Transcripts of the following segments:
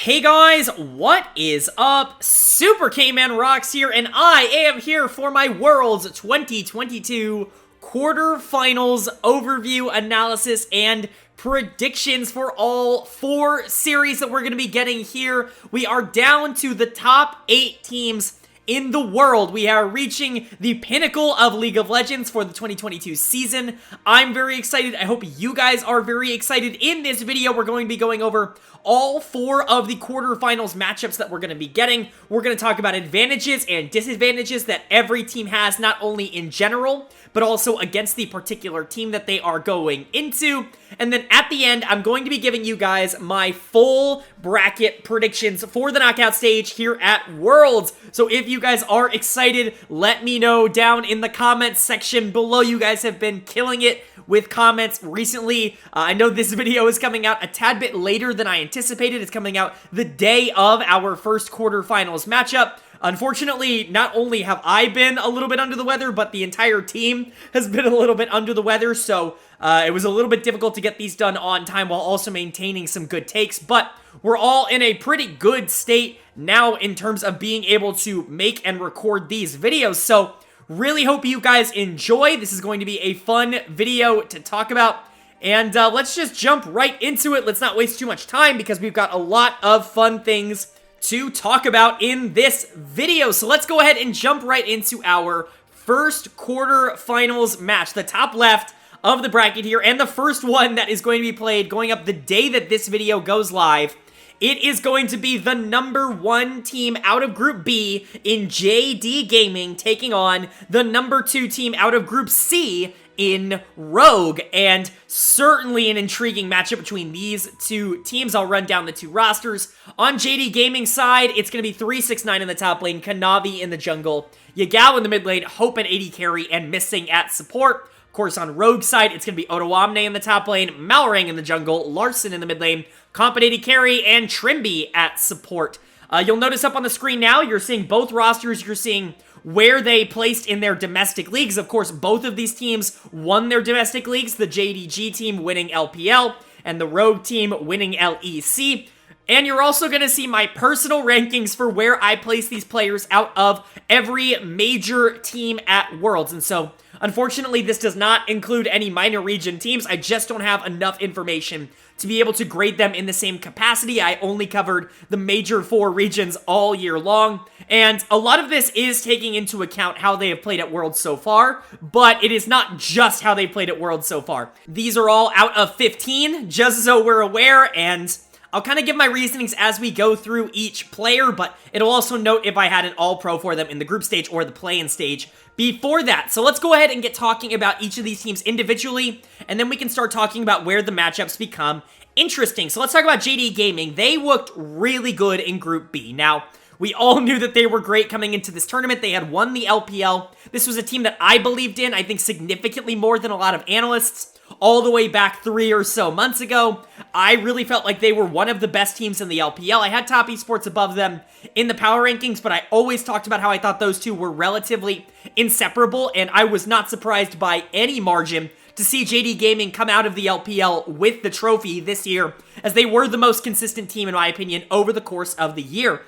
Hey guys, what is up? SuperKmanrocks here, and I am here for my Worlds 2022 quarterfinals overview, analysis, and predictions for all 4 series that we're going to be getting here. We are down to the top 8 teams in the world. We are reaching the pinnacle of League of Legends for the 2022 season. I'm very excited. I hope you guys are very excited. In this video, we're going to be going over all 4 of the quarterfinals matchups that we're going to be getting. We're going to talk about advantages and disadvantages that every team has, not only in general, but also against the particular team that they are going into. And then at the end, I'm going to be giving you guys my full bracket predictions for the knockout stage here at Worlds. So if you guys are excited, let me know down in the comments section below. You guys have been killing it with comments recently. I know this video is coming out a tad bit later than I anticipated. It's coming out the day of our first quarterfinals matchup. Unfortunately, not only have I been a little bit under the weather, but the entire team has been a little bit under the weather, so it was a little bit difficult to get these done on time while also maintaining some good takes, but we're all in a pretty good state now in terms of being able to make and record these videos, so really hope you guys enjoy. This is going to be a fun video to talk about, and let's just jump right into it. Let's not waste too much time because we've got a lot of fun things to talk about in this video. So let's go ahead and jump right into our first quarterfinals match, the top left of the bracket here, and the first one that is going to be played going up the day that this video goes live. It is going to be the number 1 team out of Group B in Gen.G Gaming taking on the number 2 team out of Group C in Rogue, and certainly an intriguing matchup between these 2 teams. I'll run down the 2 rosters. On Gen.G Gaming side, it's going to be 369 in the top lane, Kanavi in the jungle, Yagao in the mid lane, Hope and AD carry, and Missing at support. Of course, on Rogue side, it's going to be Otoamne in the top lane, Malrang in the jungle, Larson in the mid lane, Comp and AD carry, and Trimby at support. You'll notice up on the screen now, you're seeing both rosters, you're seeing where they placed in their domestic leagues. Of course, both of these teams won their domestic leagues, the Gen.G team winning LPL, and the Rogue team winning LEC. And you're also going to see my personal rankings for where I place these players out of every major team at Worlds. And so, unfortunately, this does not include any minor region teams. I just don't have enough information to be able to grade them in the same capacity. I only covered the major 4 regions all year long, and a lot of this is taking into account how they have played at Worlds so far, but it is not just how they played at Worlds so far. These are all out of 15, just so we're aware, and I'll kind of give my reasonings as we go through each player, but it'll also note if I had an all-pro for them in the group stage or the play-in stage before that. So let's go ahead and get talking about each of these teams individually, and then we can start talking about where the matchups become interesting. So let's talk about Gen.G Gaming. They looked really good in Group B. Now, we all knew that they were great coming into this tournament. They had won the LPL. This was a team that I believed in, I think significantly more than a lot of analysts. All the way back 3 or so months ago, I really felt like they were one of the best teams in the LPL. I had Top Esports above them in the power rankings, but I always talked about how I thought those 2 were relatively inseparable, and I was not surprised by any margin to see Gen.G Gaming come out of the LPL with the trophy this year, as they were the most consistent team, in my opinion, over the course of the year.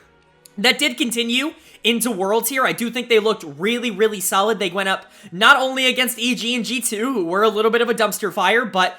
That did continue into Worlds here. I do think they looked really, really solid. They went up not only against EG and G2, who were a little bit of a dumpster fire, but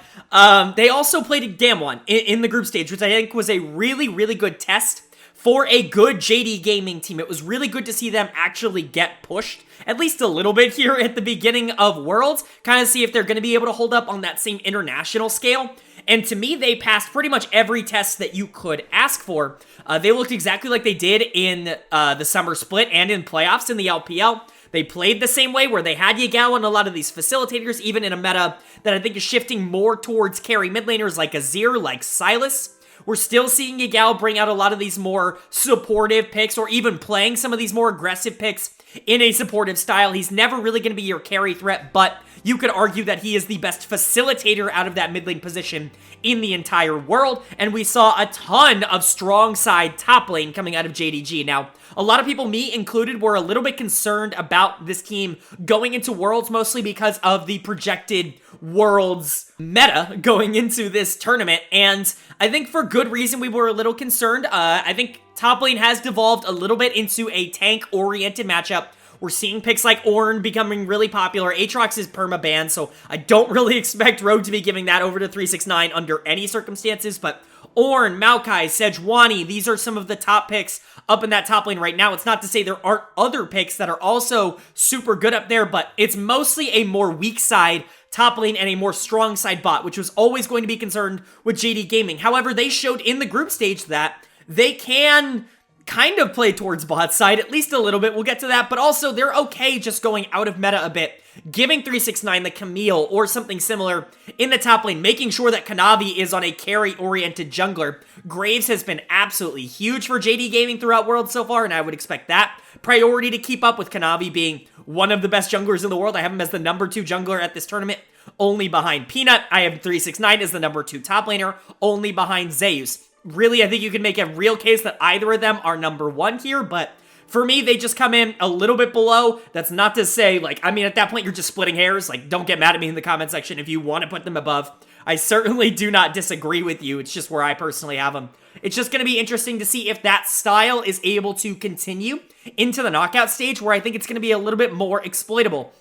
they also played DAMWON in the group stage, which I think was a really, really good test for a good Gen.G Gaming team. It was really good to see them actually get pushed, at least a little bit here at the beginning of Worlds, kind of see if they're going to be able to hold up on that same international scale. And to me, they passed pretty much every test that you could ask for. They looked exactly like they did in the summer split and in playoffs in the LPL. They played the same way, where they had Yagao and a lot of these facilitators, even in a meta that I think is shifting more towards carry mid laners like Azir, like Sylas. We're still seeing Yagao bring out a lot of these more supportive picks, or even playing some of these more aggressive picks in a supportive style. He's never really going to be your carry threat, but you could argue that he is the best facilitator out of that mid lane position in the entire world, and we saw a ton of strong side top lane coming out of Gen.G. Now, a lot of people, me included, were a little bit concerned about this team going into Worlds, mostly because of the projected Worlds meta going into this tournament, and I think for good reason we were a little concerned. I think top lane has devolved a little bit into a tank-oriented matchup. We're seeing picks like Ornn becoming really popular. Aatrox is perma-banned, so I don't really expect Rogue to be giving that over to 369 under any circumstances, but Ornn, Maokai, Sejuani, these are some of the top picks up in that top lane right now. It's not to say there aren't other picks that are also super good up there, but it's mostly a more weak side top lane and a more strong side bot, which was always going to be concerned with JD Gaming. However, they showed in the group stage that they can kind of play towards bot side, at least a little bit. We'll get to that, but also they're okay just going out of meta a bit, giving 369 the Camille or something similar in the top lane, making sure that Kanavi is on a carry-oriented jungler. Graves has been absolutely huge for JD Gaming throughout Worlds so far, and I would expect that priority to keep up with Kanavi being one of the best junglers in the world. I have him as the number 2 jungler at this tournament, only behind Peanut. I have 369 as the number 2 top laner, only behind Zeus. Really, I think you can make a real case that either of them are number 1 here, but for me, they just come in a little bit below. That's not to say, like, I mean, at that point, you're just splitting hairs. Like, don't get mad at me in the comment section if you want to put them above. I certainly do not disagree with you. It's just where I personally have them. It's just going to be interesting to see if that style is able to continue into the knockout stage, where I think it's going to be a little bit more exploitable.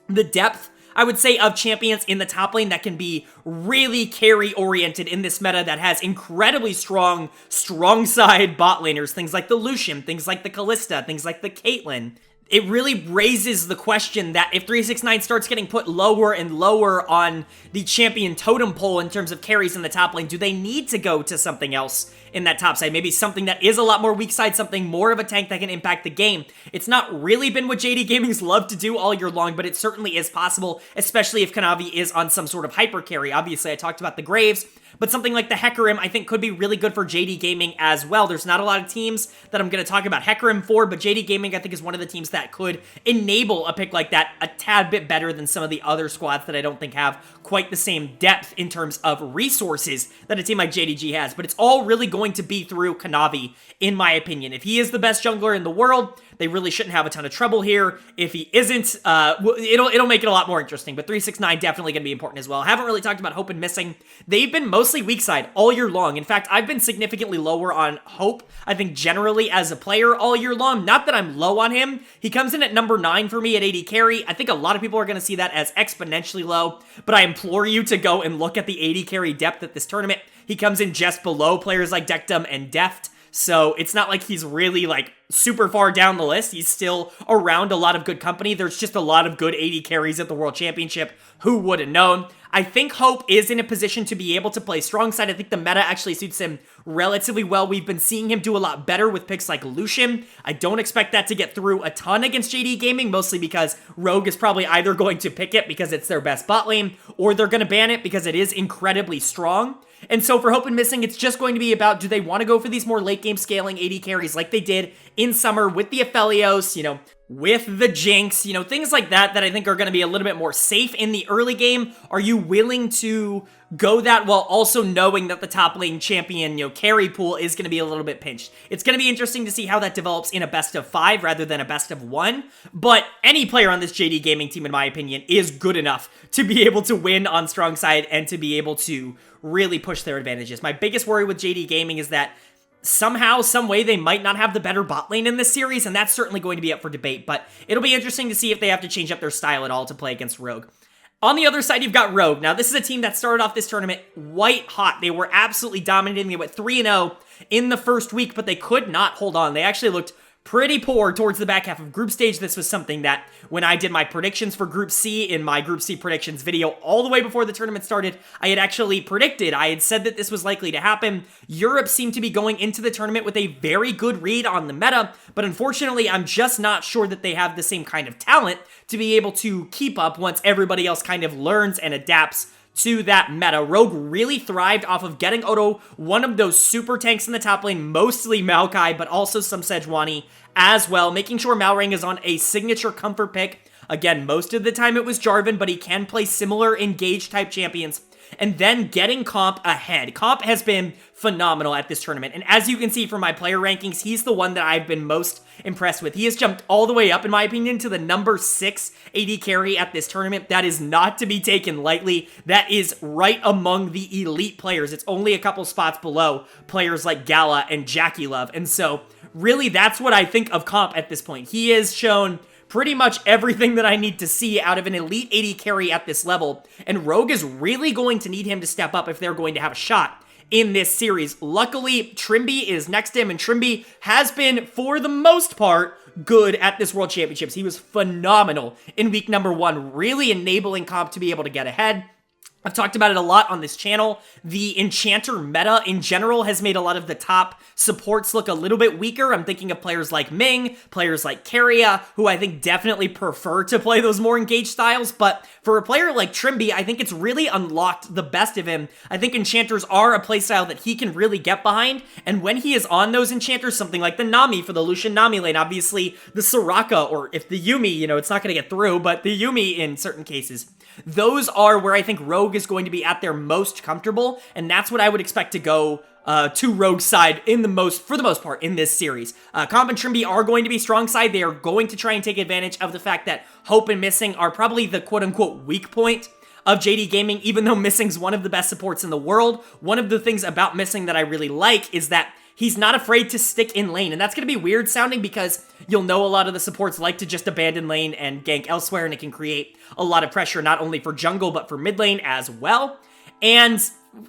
The depth, I would say, of champions in the top lane that can be really carry-oriented in this meta that has incredibly strong side bot laners, things like the Lucian, things like the Kalista, things like the Caitlyn. It really raises the question that if 369 starts getting put lower and lower on the champion totem pole in terms of carries in the top lane, do they need to go to something else in that top side? Maybe something that is a lot more weak side, something more of a tank that can impact the game. It's not really been what JD Gaming's loved to do all year long, but it certainly is possible, especially if Kanavi is on some sort of hyper carry. Obviously, I talked about the Graves, but something like the Hecarim I think could be really good for JD Gaming as well. There's not a lot of teams that I'm going to talk about Hecarim for, but JD Gaming I think is one of the teams that could enable a pick like that a tad bit better than some of the other squads that I don't think have quite the same depth in terms of resources that a team like JDG has. But it's all really going to be through Kanavi, in my opinion. If he is the best jungler in the world, they really shouldn't have a ton of trouble here. If he isn't, it'll make it a lot more interesting, but 369 definitely going to be important as well. I haven't really talked about Hope and Missing. They've been mostly weak side all year long. In fact, I've been significantly lower on Hope, I think generally as a player all year long. Not that I'm low on him. He comes in at number 9 for me at 80 carry. I think a lot of people are going to see that as exponentially low, but I implore you to go and look at the 80 carry depth at this tournament. He comes in just below players like Dekdom and Deft. So it's not like he's really like super far down the list. He's still around a lot of good company. There's just a lot of good 80 carries at the World Championship. Who would have known? I think Hope is in a position to be able to play strong side. I think the meta actually suits him relatively well. We've been seeing him do a lot better with picks like Lucian. I don't expect that to get through a ton against JD Gaming, mostly because Rogue is probably either going to pick it because it's their best bot lane, or they're going to ban it because it is incredibly strong. And so for Hope and Missing, it's just going to be about, do they want to go for these more late game scaling 80 carries like they did in summer with the Aphelios, you know, with the Jinx, you know, things like that that I think are going to be a little bit more safe in the early game. Are you willing to go that while also knowing that the top lane champion, you know, carry pool is going to be a little bit pinched? It's going to be interesting to see how that develops in a best of 5 rather than a best of 1. But any player on this JD Gaming team, in my opinion, is good enough to be able to win on strong side and to be able to really push their advantages. My biggest worry with JD Gaming is that somehow, some way, they might not have the better bot lane in this series, and that's certainly going to be up for debate, but it'll be interesting to see if they have to change up their style at all to play against Rogue. On the other side, you've got Rogue. Now, this is a team that started off this tournament white hot. They were absolutely dominating. They went 3-0 in the first week, but they could not hold on. They actually looked pretty poor towards the back half of group stage. This was something that when I did my predictions for Group C in my Group C predictions video all the way before the tournament started, I had actually predicted, I had said that this was likely to happen. Europe seemed to be going into the tournament with a very good read on the meta, but unfortunately, I'm just not sure that they have the same kind of talent to be able to keep up once everybody else kind of learns and adapts to that meta. Rogue really thrived off of getting Odo one of those super tanks in the top lane, mostly Maokai, but also some Sejuani as well, making sure Malrang is on a signature comfort pick. Again, most of the time it was Jarvan, but he can play similar engage type champions. And then getting Comp ahead. Comp has been phenomenal at this tournament. And as you can see from my player rankings, he's the one that I've been most impressed with. He has jumped all the way up, in my opinion, to the number 6 AD carry at this tournament. That is not to be taken lightly. That is right among the elite players. It's only a couple spots below players like Gala and Jackie Love. And so, really, that's what I think of Comp at this point. He has shown pretty much everything that I need to see out of an elite AD carry at this level, and Rogue is really going to need him to step up if they're going to have a shot in this series. Luckily, Trimby is next to him, and Trimby has been, for the most part, good at this World Championships. He was phenomenal in week number 1, really enabling Comp to be able to get ahead. I've talked about it a lot on this channel. The Enchanter meta in general has made a lot of the top supports look a little bit weaker. I'm thinking of players like Ming, players like Keria, who I think definitely prefer to play those more engaged styles. But for a player like Trimby, I think it's really unlocked the best of him. I think Enchanters are a playstyle that he can really get behind. And when he is on those Enchanters, something like the Nami for the Lucian Nami lane, obviously the Soraka, or if the Yuumi, you know, it's not going to get through, but the Yuumi in certain cases. Those are where I think Rogue is going to be at their most comfortable, and that's what I would expect to go to Rogue's side for the most part in this series. Comp and Trimby are going to be strong side. They are going to try and take advantage of the fact that Hope and Missing are probably the quote-unquote weak point of JD Gaming, even though Missing's one of the best supports in the world. One of the things about Missing that I really like is that he's not afraid to stick in lane, and that's going to be weird sounding because you'll know a lot of the supports like to just abandon lane and gank elsewhere, and it can create a lot of pressure not only for jungle but for mid lane as well. And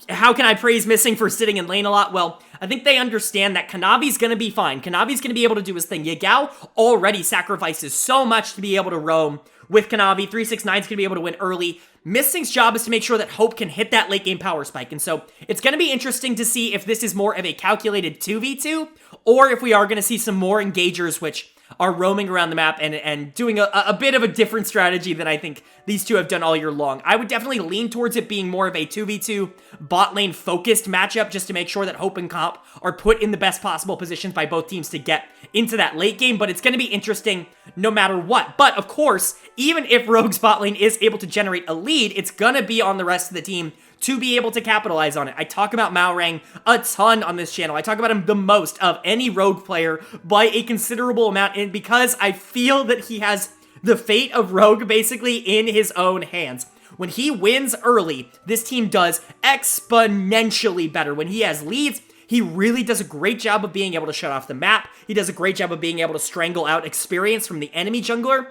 how can I praise Missing for sitting in lane a lot? Well, I think they understand that Kanavi's going to be fine. Kanavi's going to be able to do his thing. Yagao already sacrifices so much to be able to roam with Kanavi. 369's going to be able to win early. Missing's job is to make sure that Hope can hit that late game power spike. And so it's going to be interesting to see if this is more of a calculated 2v2 or if we are going to see some more engagers which are roaming around the map and doing a bit of a different strategy than I think these two have done all year long. I would definitely lean towards it being more of a 2v2 bot lane focused matchup just to make sure that Hope and Comp are put in the best possible positions by both teams to get into that late game, but it's going to be interesting no matter what. But of course, even if Rogue's bot lane is able to generate a lead, it's going to be on the rest of the team to be able to capitalize on it. I talk about Maorang a ton on this channel. I talk about him the most of any Rogue player by a considerable amount, and because I feel that he has the fate of Rogue basically in his own hands. When he wins early, this team does exponentially better. When he has leads, he really does a great job of being able to shut off the map. He does a great job of being able to strangle out experience from the enemy jungler.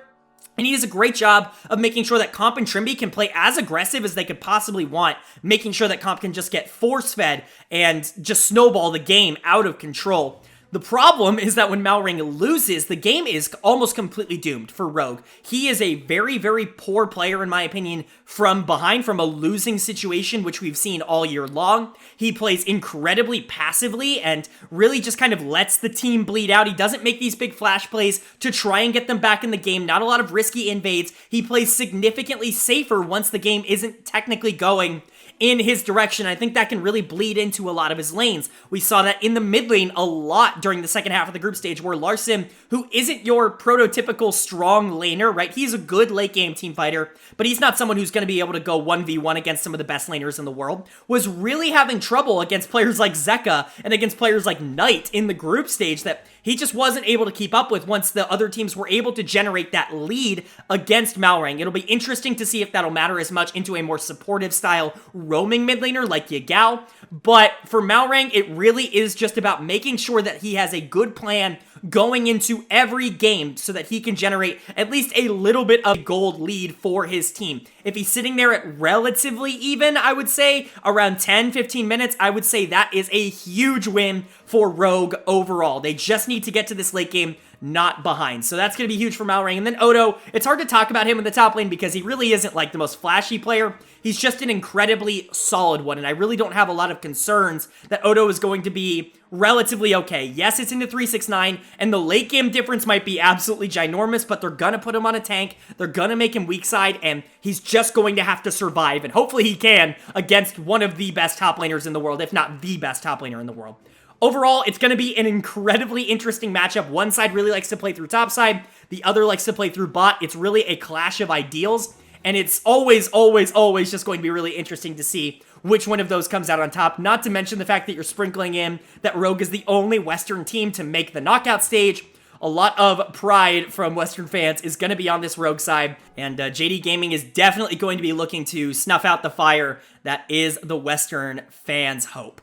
And he does a great job of making sure that Comp and Trimby can play as aggressive as they could possibly want, making sure that Comp can just get force-fed and just snowball the game out of control. The problem is that when Maorang loses, the game is almost completely doomed for Rogue. He is a very, very poor player, in my opinion, from behind, from a losing situation, which we've seen all year long. He plays incredibly passively and really just kind of lets the team bleed out. He doesn't make these big flash plays to try and get them back in the game. Not a lot of risky invades. He plays significantly safer once the game isn't technically going in his direction. I think that can really bleed into a lot of his lanes. We saw that in the mid lane a lot during the second half of the group stage where Larson, who isn't your prototypical strong laner, right? He's a good late game team fighter, but he's not someone who's going to be able to go 1v1 against some of the best laners in the world, was really having trouble against players like Zeka and against players like Knight in the group stage that he just wasn't able to keep up with once the other teams were able to generate that lead against Maorang. It'll be interesting to see if that'll matter as much into a more supportive style roaming mid laner like Yagao. But for Maorang, it really is just about making sure that he has a good plan going into every game so that he can generate at least a little bit of gold lead for his team. If he's sitting there at relatively even, I would say around 10-15 minutes, I would say that is a huge win for Rogue overall. They just need to get to this late game not behind. So that's going to be huge for Maorang. And then Odo, it's hard to talk about him in the top lane because he really isn't like the most flashy player. He's just an incredibly solid one, and I really don't have a lot of concerns that Odo is going to be relatively okay. Yes, it's into 369, and the late game difference might be absolutely ginormous, but they're gonna put him on a tank, they're gonna make him weak side, and he's just going to have to survive, and hopefully he can against one of the best top laners in the world, if not the best top laner in the world. Overall, it's going to be an incredibly interesting matchup. One side really likes to play through top side, the other likes to play through bot. It's really a clash of ideals, and it's always just going to be really interesting to see which one of those comes out on top, not to mention the fact that you're sprinkling in that Rogue is the only Western team to make the knockout stage. a lot of pride from Western fans is going to be on this Rogue side, and JD Gaming is definitely going to be looking to snuff out the fire that is the Western fans' hope.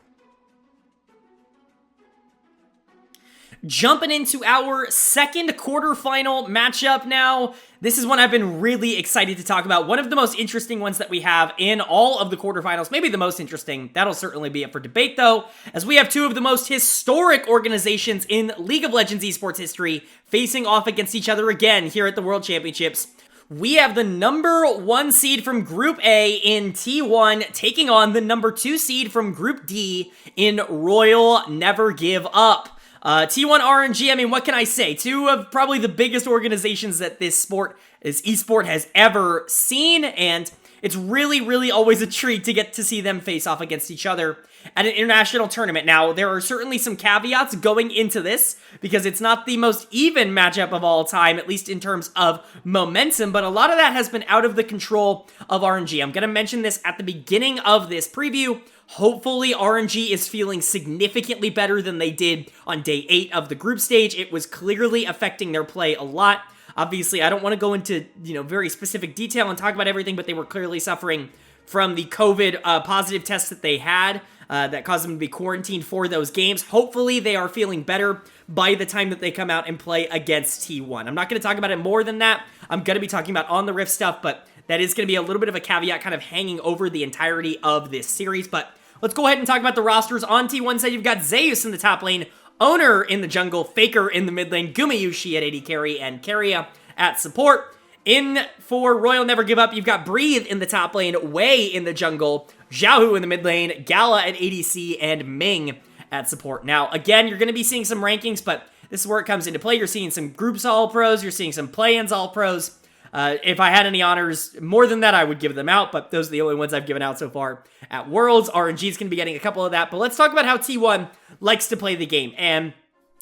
Jumping into our second quarterfinal matchup now. This is one I've been really excited to talk about. One of the most interesting ones that we have in all of the quarterfinals. Maybe the most interesting. That'll certainly be up for debate, though, as we have two of the most historic organizations in League of Legends esports history facing off against each other again here at the World Championships. We have the number 1 seed from Group A in T1 taking on the number 2 seed from Group D in Royal Never Give Up. T1 RNG, I mean, what can I say? Two of probably the biggest organizations that this esport has ever seen, and it's really, really always a treat to get to see them face off against each other at an international tournament. Now, there are certainly some caveats going into this, because it's not the most even matchup of all time, at least in terms of momentum, but a lot of that has been out of the control of RNG. I'm going to mention this at the beginning of this preview. Hopefully, RNG is feeling significantly better than they did on day 8 of the group stage. It was clearly affecting their play a lot. Obviously, I don't want to go into, very specific detail and talk about everything, but they were clearly suffering from the COVID positive tests that they had that caused them to be quarantined for those games. Hopefully, they are feeling better by the time that they come out and play against T1. I'm not going to talk about it more than that. I'm going to be talking about on the Rift stuff, but that is going to be a little bit of a caveat kind of hanging over the entirety of this series. But let's go ahead and talk about the rosters. On T1 side, you've got Zeus in the top lane, Owner in the jungle, Faker in the mid lane, Gumayushi at AD carry, and Keria at support. In for Royal Never Give Up, you've got Breathe in the top lane, Wei in the jungle, Xiaohu in the mid lane, Gala at ADC, and Ming at support. Now, again, you're going to be seeing some rankings, but this is where it comes into play. You're seeing some groups all-pros, you're seeing some play-ins all-pros. If I had any honors more than that, I would give them out, but those are the only ones I've given out so far at Worlds. RNG is going to be getting a couple of that, but let's talk about how T1 likes to play the game. And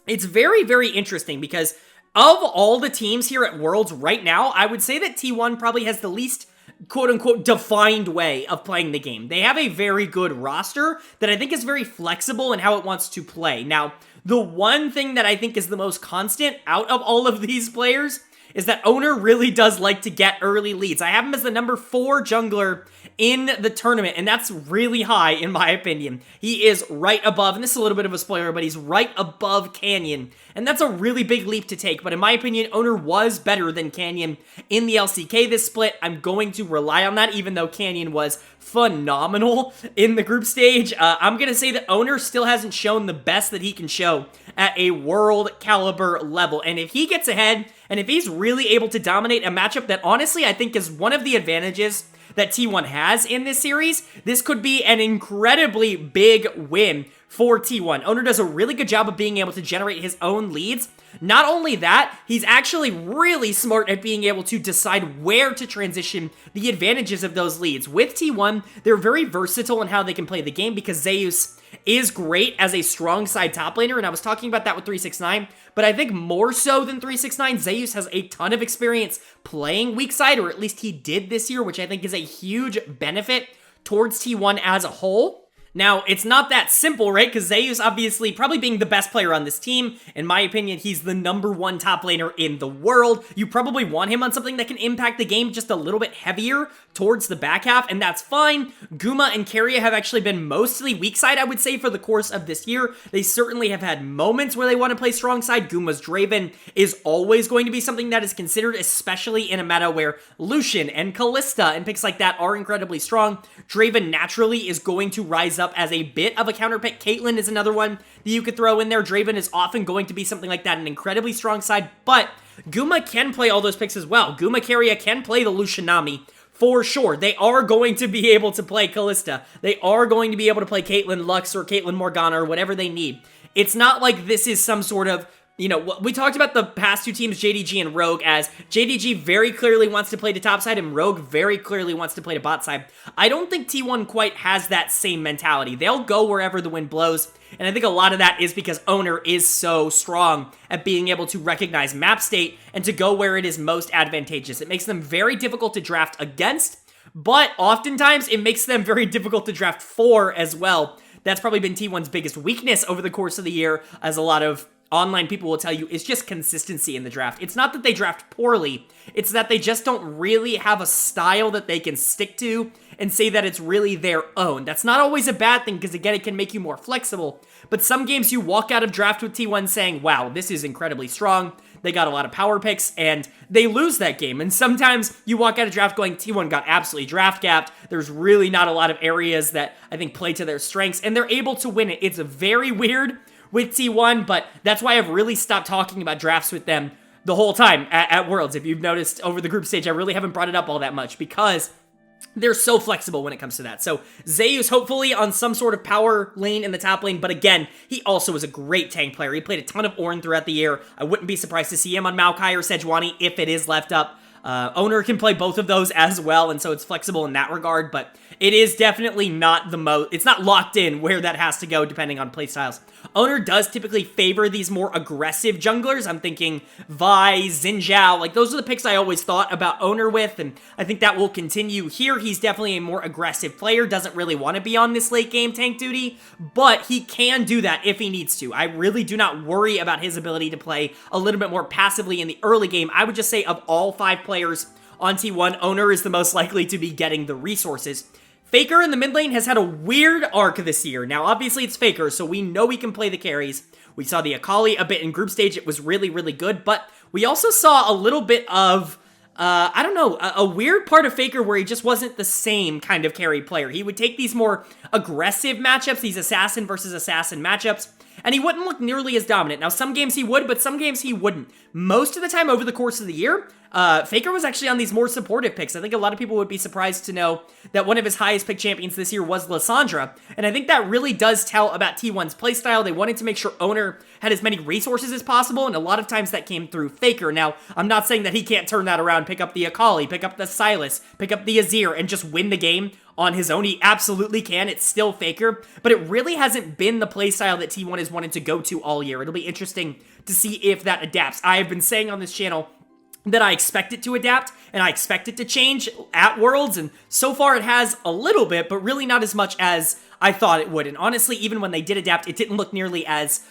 it's very, very interesting because of all the teams here at Worlds right now, I would say that T1 probably has the least quote-unquote defined way of playing the game. They have a very good roster that I think is very flexible in how it wants to play. Now, the one thing that I think is the most constant out of all of these players is that Owner really does like to get early leads. I have him as the number 4 jungler in the tournament, and that's really high in my opinion. He is right above, and this is a little bit of a spoiler, but he's right above Canyon, and that's a really big leap to take, but in my opinion, Owner was better than Canyon in the LCK this split. I'm going to rely on that, even though Canyon was phenomenal in the group stage. I'm going to say that Owner still hasn't shown the best that he can show at a world caliber level, and if he gets ahead, and if he's really able to dominate a matchup that honestly I think is one of the advantages that T1 has in this series, this could be an incredibly big win for T1. Owner does a really good job of being able to generate his own leads. Not only that, he's actually really smart at being able to decide where to transition the advantages of those leads. With T1, they're very versatile in how they can play the game because Zeus is great as a strong side top laner, and I was talking about that with 369, but I think more so than 369, Zeus has a ton of experience playing weak side, or at least he did this year, which I think is a huge benefit towards T1 as a whole. Now, it's not that simple, right? Because Zeus, obviously, probably being the best player on this team, in my opinion, he's the number 1 top laner in the world. You probably want him on something that can impact the game just a little bit heavier towards the back half, and that's fine. Guma and Keria have actually been mostly weak side, I would say, for the course of this year. They certainly have had moments where they want to play strong side. Guma's Draven is always going to be something that is considered, especially in a meta where Lucian and Kalista and picks like that are incredibly strong. Draven naturally is going to rise up as a bit of a counter pick. Caitlyn is another one that you could throw in there. Draven is often going to be something like that, an incredibly strong side, but Guma can play all those picks as well. Guma Keria can play the Lucianami for sure. They are going to be able to play Kalista. They are going to be able to play Caitlyn Lux or Caitlyn Morgana or whatever they need. It's not like this is some sort of, we talked about the past two teams, JDG and Rogue, as JDG very clearly wants to play to top side and Rogue very clearly wants to play to bot side. I don't think T1 quite has that same mentality. They'll go wherever the wind blows, and I think a lot of that is because Owner is so strong at being able to recognize map state and to go where it is most advantageous. It makes them very difficult to draft against, but oftentimes it makes them very difficult to draft for as well. That's probably been T1's biggest weakness over the course of the year, as a lot of online people will tell you is just consistency in the draft. It's not that they draft poorly, it's that they just don't really have a style that they can stick to and say that it's really their own. That's not always a bad thing because, again, it can make you more flexible. But some games you walk out of draft with T1 saying, wow, this is incredibly strong. They got a lot of power picks, and they lose that game. And sometimes you walk out of draft going, T1 got absolutely draft capped. There's really not a lot of areas that I think play to their strengths, and they're able to win it. It's very weird with T1, but that's why I've really stopped talking about drafts with them the whole time at Worlds. If you've noticed over the group stage, I really haven't brought it up all that much because they're so flexible when it comes to that. So Zeus hopefully on some sort of power lane in the top lane, but again, he also is a great tank player. He played a ton of Ornn throughout the year. I wouldn't be surprised to see him on Maokai or Sejuani if it is left up. Owner can play both of those as well, and so it's flexible in that regard, but it is definitely not it's not locked in where that has to go depending on playstyles. Owner does typically favor these more aggressive junglers. I'm thinking Vi, Xin Zhao, like those are the picks I always thought about Owner with, and I think that will continue here. He's definitely a more aggressive player, doesn't really want to be on this late game tank duty, but he can do that if he needs to. I really do not worry about his ability to play a little bit more passively in the early game. I would just say of all 5 players on T1, Owner is the most likely to be getting the resources. Faker in the mid lane has had a weird arc this year. Now, obviously, it's Faker, so we know he can play the carries. We saw the Akali a bit in group stage. It was really, really good, but we also saw a little bit of, I don't know, a weird part of Faker where he just wasn't the same kind of carry player. He would take these more aggressive matchups, these assassin versus assassin matchups, and he wouldn't look nearly as dominant. Now, some games he would, but some games he wouldn't. Most of the time over the course of the year, Faker was actually on these more supportive picks. I think a lot of people would be surprised to know that one of his highest pick champions this year was Lissandra, and I think that really does tell about T1's playstyle. They wanted to make sure Owner had as many resources as possible, and a lot of times that came through Faker. Now, I'm not saying that he can't turn that around, pick up the Akali, pick up the Sylas, pick up the Azir, and just win the game on his own. He absolutely can. It's still Faker, but it really hasn't been the playstyle that T1 has wanted to go to all year. It'll be interesting to see if that adapts. I have been saying on this channel that I expect it to adapt, and I expect it to change at Worlds, and so far it has a little bit, but really not as much as I thought it would. And honestly, even when they did adapt, it didn't look nearly as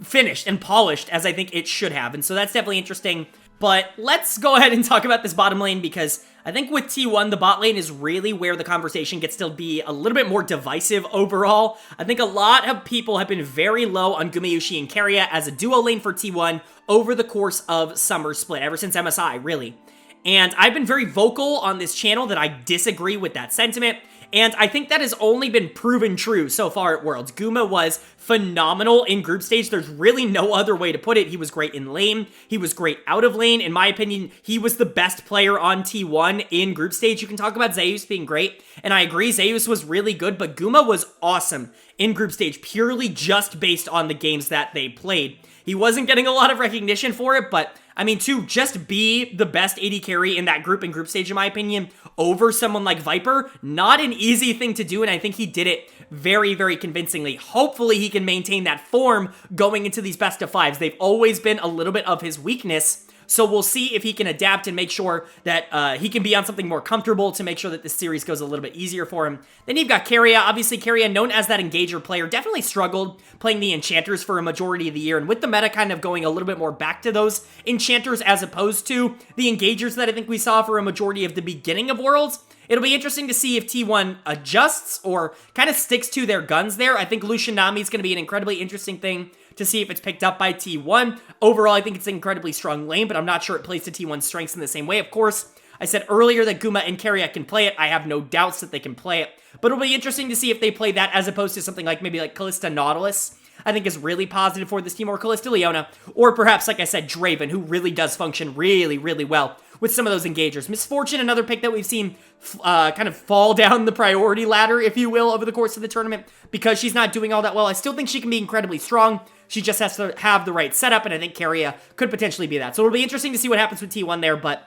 finished and polished as I think it should have, and so that's definitely interesting. But let's go ahead and talk about this bottom lane, because I think with T1, the bot lane is really where the conversation gets to be a little bit more divisive overall. I think a lot of people have been very low on Gumayusi and Keria as a duo lane for T1 over the course of Summer Split, ever since MSI, really. And I've been very vocal on this channel that I disagree with that sentiment, and I think that has only been proven true so far at Worlds. Guma was phenomenal in group stage. There's really no other way to put it. He was great in lane. He was great out of lane. In my opinion, he was the best player on T1 in group stage. You can talk about Zeus being great, and I agree, Zeus was really good, but Guma was awesome in group stage, purely just based on the games that they played. He wasn't getting a lot of recognition for it, but I mean, to just be the best AD carry in that group in group stage, in my opinion, over someone like Viper, not an easy thing to do, and I think he did it very, very convincingly. Hopefully, he can maintain that form going into these best of fives. They've always been a little bit of his weakness, so we'll see if he can adapt and make sure that he can be on something more comfortable to make sure that this series goes a little bit easier for him. Then you've got Keria. Obviously, Keria, known as that engager player, definitely struggled playing the enchanters for a majority of the year, and with the meta kind of going a little bit more back to those enchanters as opposed to the engagers that I think we saw for a majority of the beginning of Worlds, it'll be interesting to see if T1 adjusts or kind of sticks to their guns there. I think Lucian Nami is going to be an incredibly interesting thing to see if it's picked up by T1. Overall, I think it's an incredibly strong lane, but I'm not sure it plays to T1's strengths in the same way. Of course, I said earlier that Guma and Keria can play it. I have no doubts that they can play it, but it'll be interesting to see if they play that as opposed to something like maybe like Callista Nautilus. I think is really positive for this team, or Callista Leona, or perhaps, like I said, Draven, who really does function really, really well with some of those engagers. Misfortune, another pick that we've seen kind of fall down the priority ladder, if you will, over the course of the tournament, because she's not doing all that well. I still think she can be incredibly strong. She just has to have the right setup, and I think Keria could potentially be that. So it'll be interesting to see what happens with T1 there, but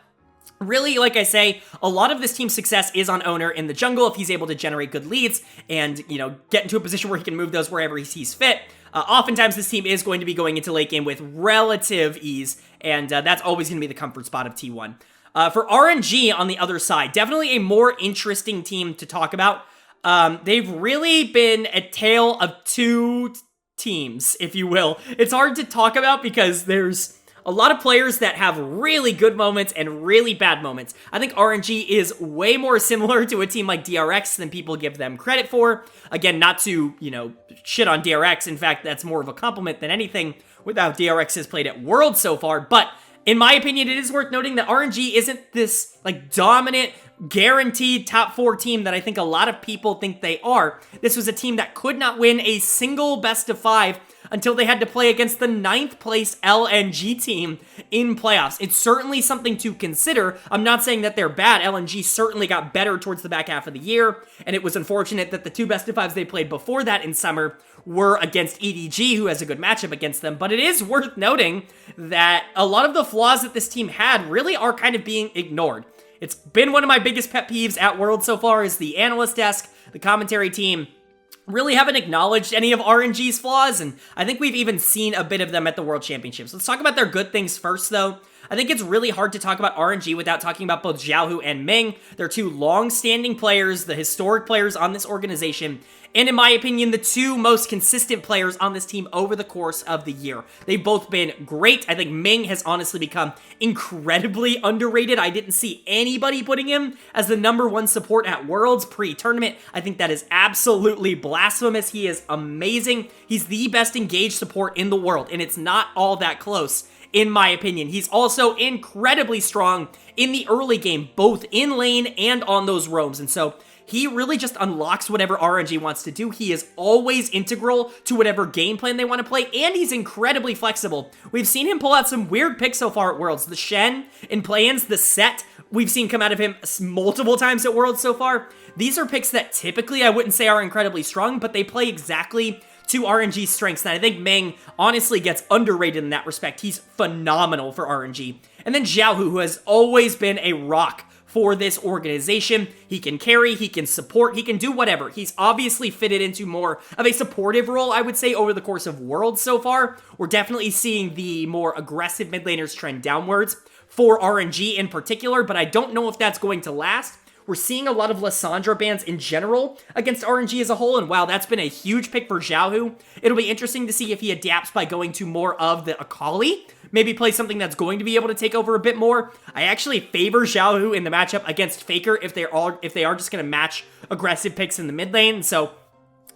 really, like I say, a lot of this team's success is on Owner in the jungle if he's able to generate good leads and, you know, get into a position where he can move those wherever he sees fit. Oftentimes, this team is going to be going into late game with relative ease, and that's always going to be the comfort spot of T1. For RNG on the other side, definitely a more interesting team to talk about. They've really been a tale of two teams, if you will. It's hard to talk about because there's a lot of players that have really good moments and really bad moments. I think RNG is way more similar to a team like DRX than people give them credit for. Again, not to, shit on DRX. In fact, that's more of a compliment than anything with how DRX has played at Worlds so far. But in my opinion, it is worth noting that RNG isn't this, dominant, guaranteed top 4 team that I think a lot of people think they are. This was a team that could not win a single best of 5 until they had to play against the 9th place LNG team in playoffs. It's certainly something to consider. I'm not saying that they're bad. LNG certainly got better towards the back half of the year, and it was unfortunate that the 2 best of 5s they played before that in summer were against EDG, who has a good matchup against them. But it is worth noting that a lot of the flaws that this team had really are kind of being ignored. It's been one of my biggest pet peeves at Worlds so far is the analyst desk, the commentary team, really haven't acknowledged any of RNG's flaws, and I think we've even seen a bit of them at the World Championships. Let's talk about their good things first, though. I think it's really hard to talk about RNG without talking about both Xiaohu and Ming. They're 2 long-standing players, the historic players on this organization, and in my opinion, the 2 most consistent players on this team over the course of the year. They've both been great. I think Ming has honestly become incredibly underrated. I didn't see anybody putting him as the #1 support at Worlds pre-tournament. I think that is absolutely blasphemous. He is amazing. He's the best engaged support in the world, and it's not all that close, in my opinion. He's also incredibly strong in the early game, both in lane and on those roams, and so he really just unlocks whatever RNG wants to do. He is always integral to whatever game plan they want to play, and he's incredibly flexible. We've seen him pull out some weird picks so far at Worlds. The Shen in play-ins, the Set, we've seen come out of him multiple times at Worlds so far. These are picks that typically I wouldn't say are incredibly strong, but they play exactly to RNG's strengths, and I think Meng honestly gets underrated in that respect. He's phenomenal for RNG. And then Xiaohu, who has always been a rock for this organization. He can carry, he can support, he can do whatever. He's obviously fitted into more of a supportive role, I would say, over the course of Worlds so far. We're definitely seeing the more aggressive mid laners trend downwards for RNG in particular, but I don't know if that's going to last. We're seeing a lot of Lissandra bans in general against RNG as a whole, and wow, that's been a huge pick for Xiaohu. It'll be interesting to see if he adapts by going to more of the Akali, maybe play something that's going to be able to take over a bit more. I actually favor Xiaohu in the matchup against Faker if they are just going to match aggressive picks in the mid lane, so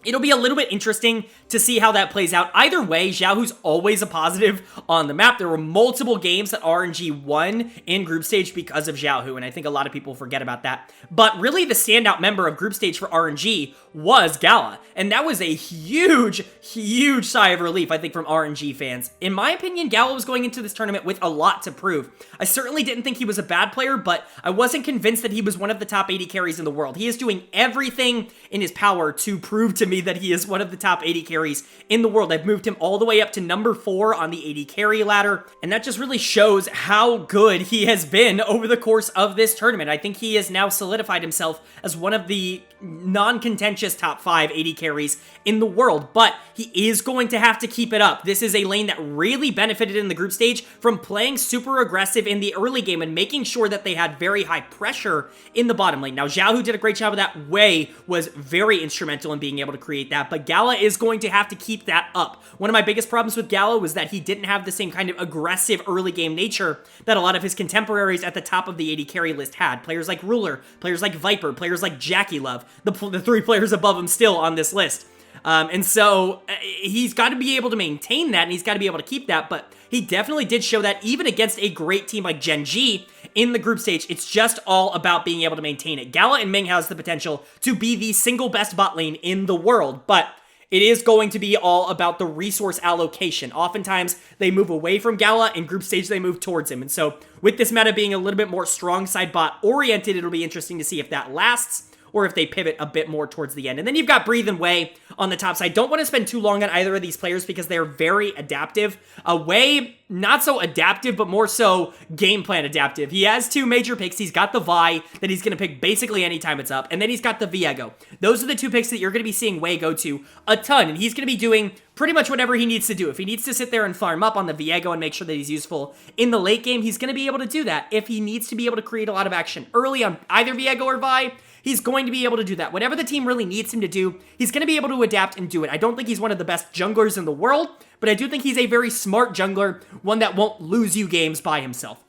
it'll be a little bit interesting to see how that plays out. Either way, Xiaohu's always a positive on the map. There were multiple games that RNG won in group stage because of Xiaohu, and I think a lot of people forget about that. But really, the standout member of group stage for RNG was Gala, and that was a huge, huge sigh of relief, I think, from RNG fans. In my opinion, Gala was going into this tournament with a lot to prove. I certainly didn't think he was a bad player, but I wasn't convinced that he was one of the top 80 carries in the world. He is doing everything in his power to prove to me that he is one of the top 80 carries in the world. I've moved him all the way up to number 4 on the 80 carry ladder, and that just really shows how good he has been over the course of this tournament. I think he has now solidified himself as one of the non-contentious top 5 80 carries in the world, but he is going to have to keep it up. This is a lane that really benefited in the group stage from playing super aggressive in the early game and making sure that they had very high pressure in the bottom lane. Now, Xiaohu did a great job of that. Wei was very instrumental in being able to create that, but Gala is going to have to keep that up. One of my biggest problems with Gala was that he didn't have the same kind of aggressive early game nature that a lot of his contemporaries at the top of the 80 carry list had. Players like Ruler, players like Viper, players like Jackie Love, the 3 players above him still on this list. And so he's got to be able to maintain that, and he's got to be able to keep that, but he definitely did show that even against a great team like Gen.G in the group stage. It's just all about being able to maintain it. Gala and Ming has the potential to be the single best bot lane in the world, but it is going to be all about the resource allocation. Oftentimes, they move away from Gala, in group stage they move towards him, and so with this meta being a little bit more strong side bot oriented, it'll be interesting to see if that lasts, or if they pivot a bit more towards the end. And then you've got Breathe and Wei on the top side. Don't want to spend too long on either of these players because they're very adaptive. Wei, not so adaptive, but more so game plan adaptive. He has 2 major picks. He's got the Vi that he's going to pick basically anytime it's up, and then he's got the Viego. Those are the 2 picks that you're going to be seeing Wei go to a ton, and he's going to be doing pretty much whatever he needs to do. If he needs to sit there and farm up on the Viego and make sure that he's useful in the late game, he's going to be able to do that. If he needs to be able to create a lot of action early on either Viego or Vi, he's going to be able to do that. Whatever the team really needs him to do, he's going to be able to adapt and do it. I don't think he's one of the best junglers in the world, but I do think he's a very smart jungler, one that won't lose you games by himself.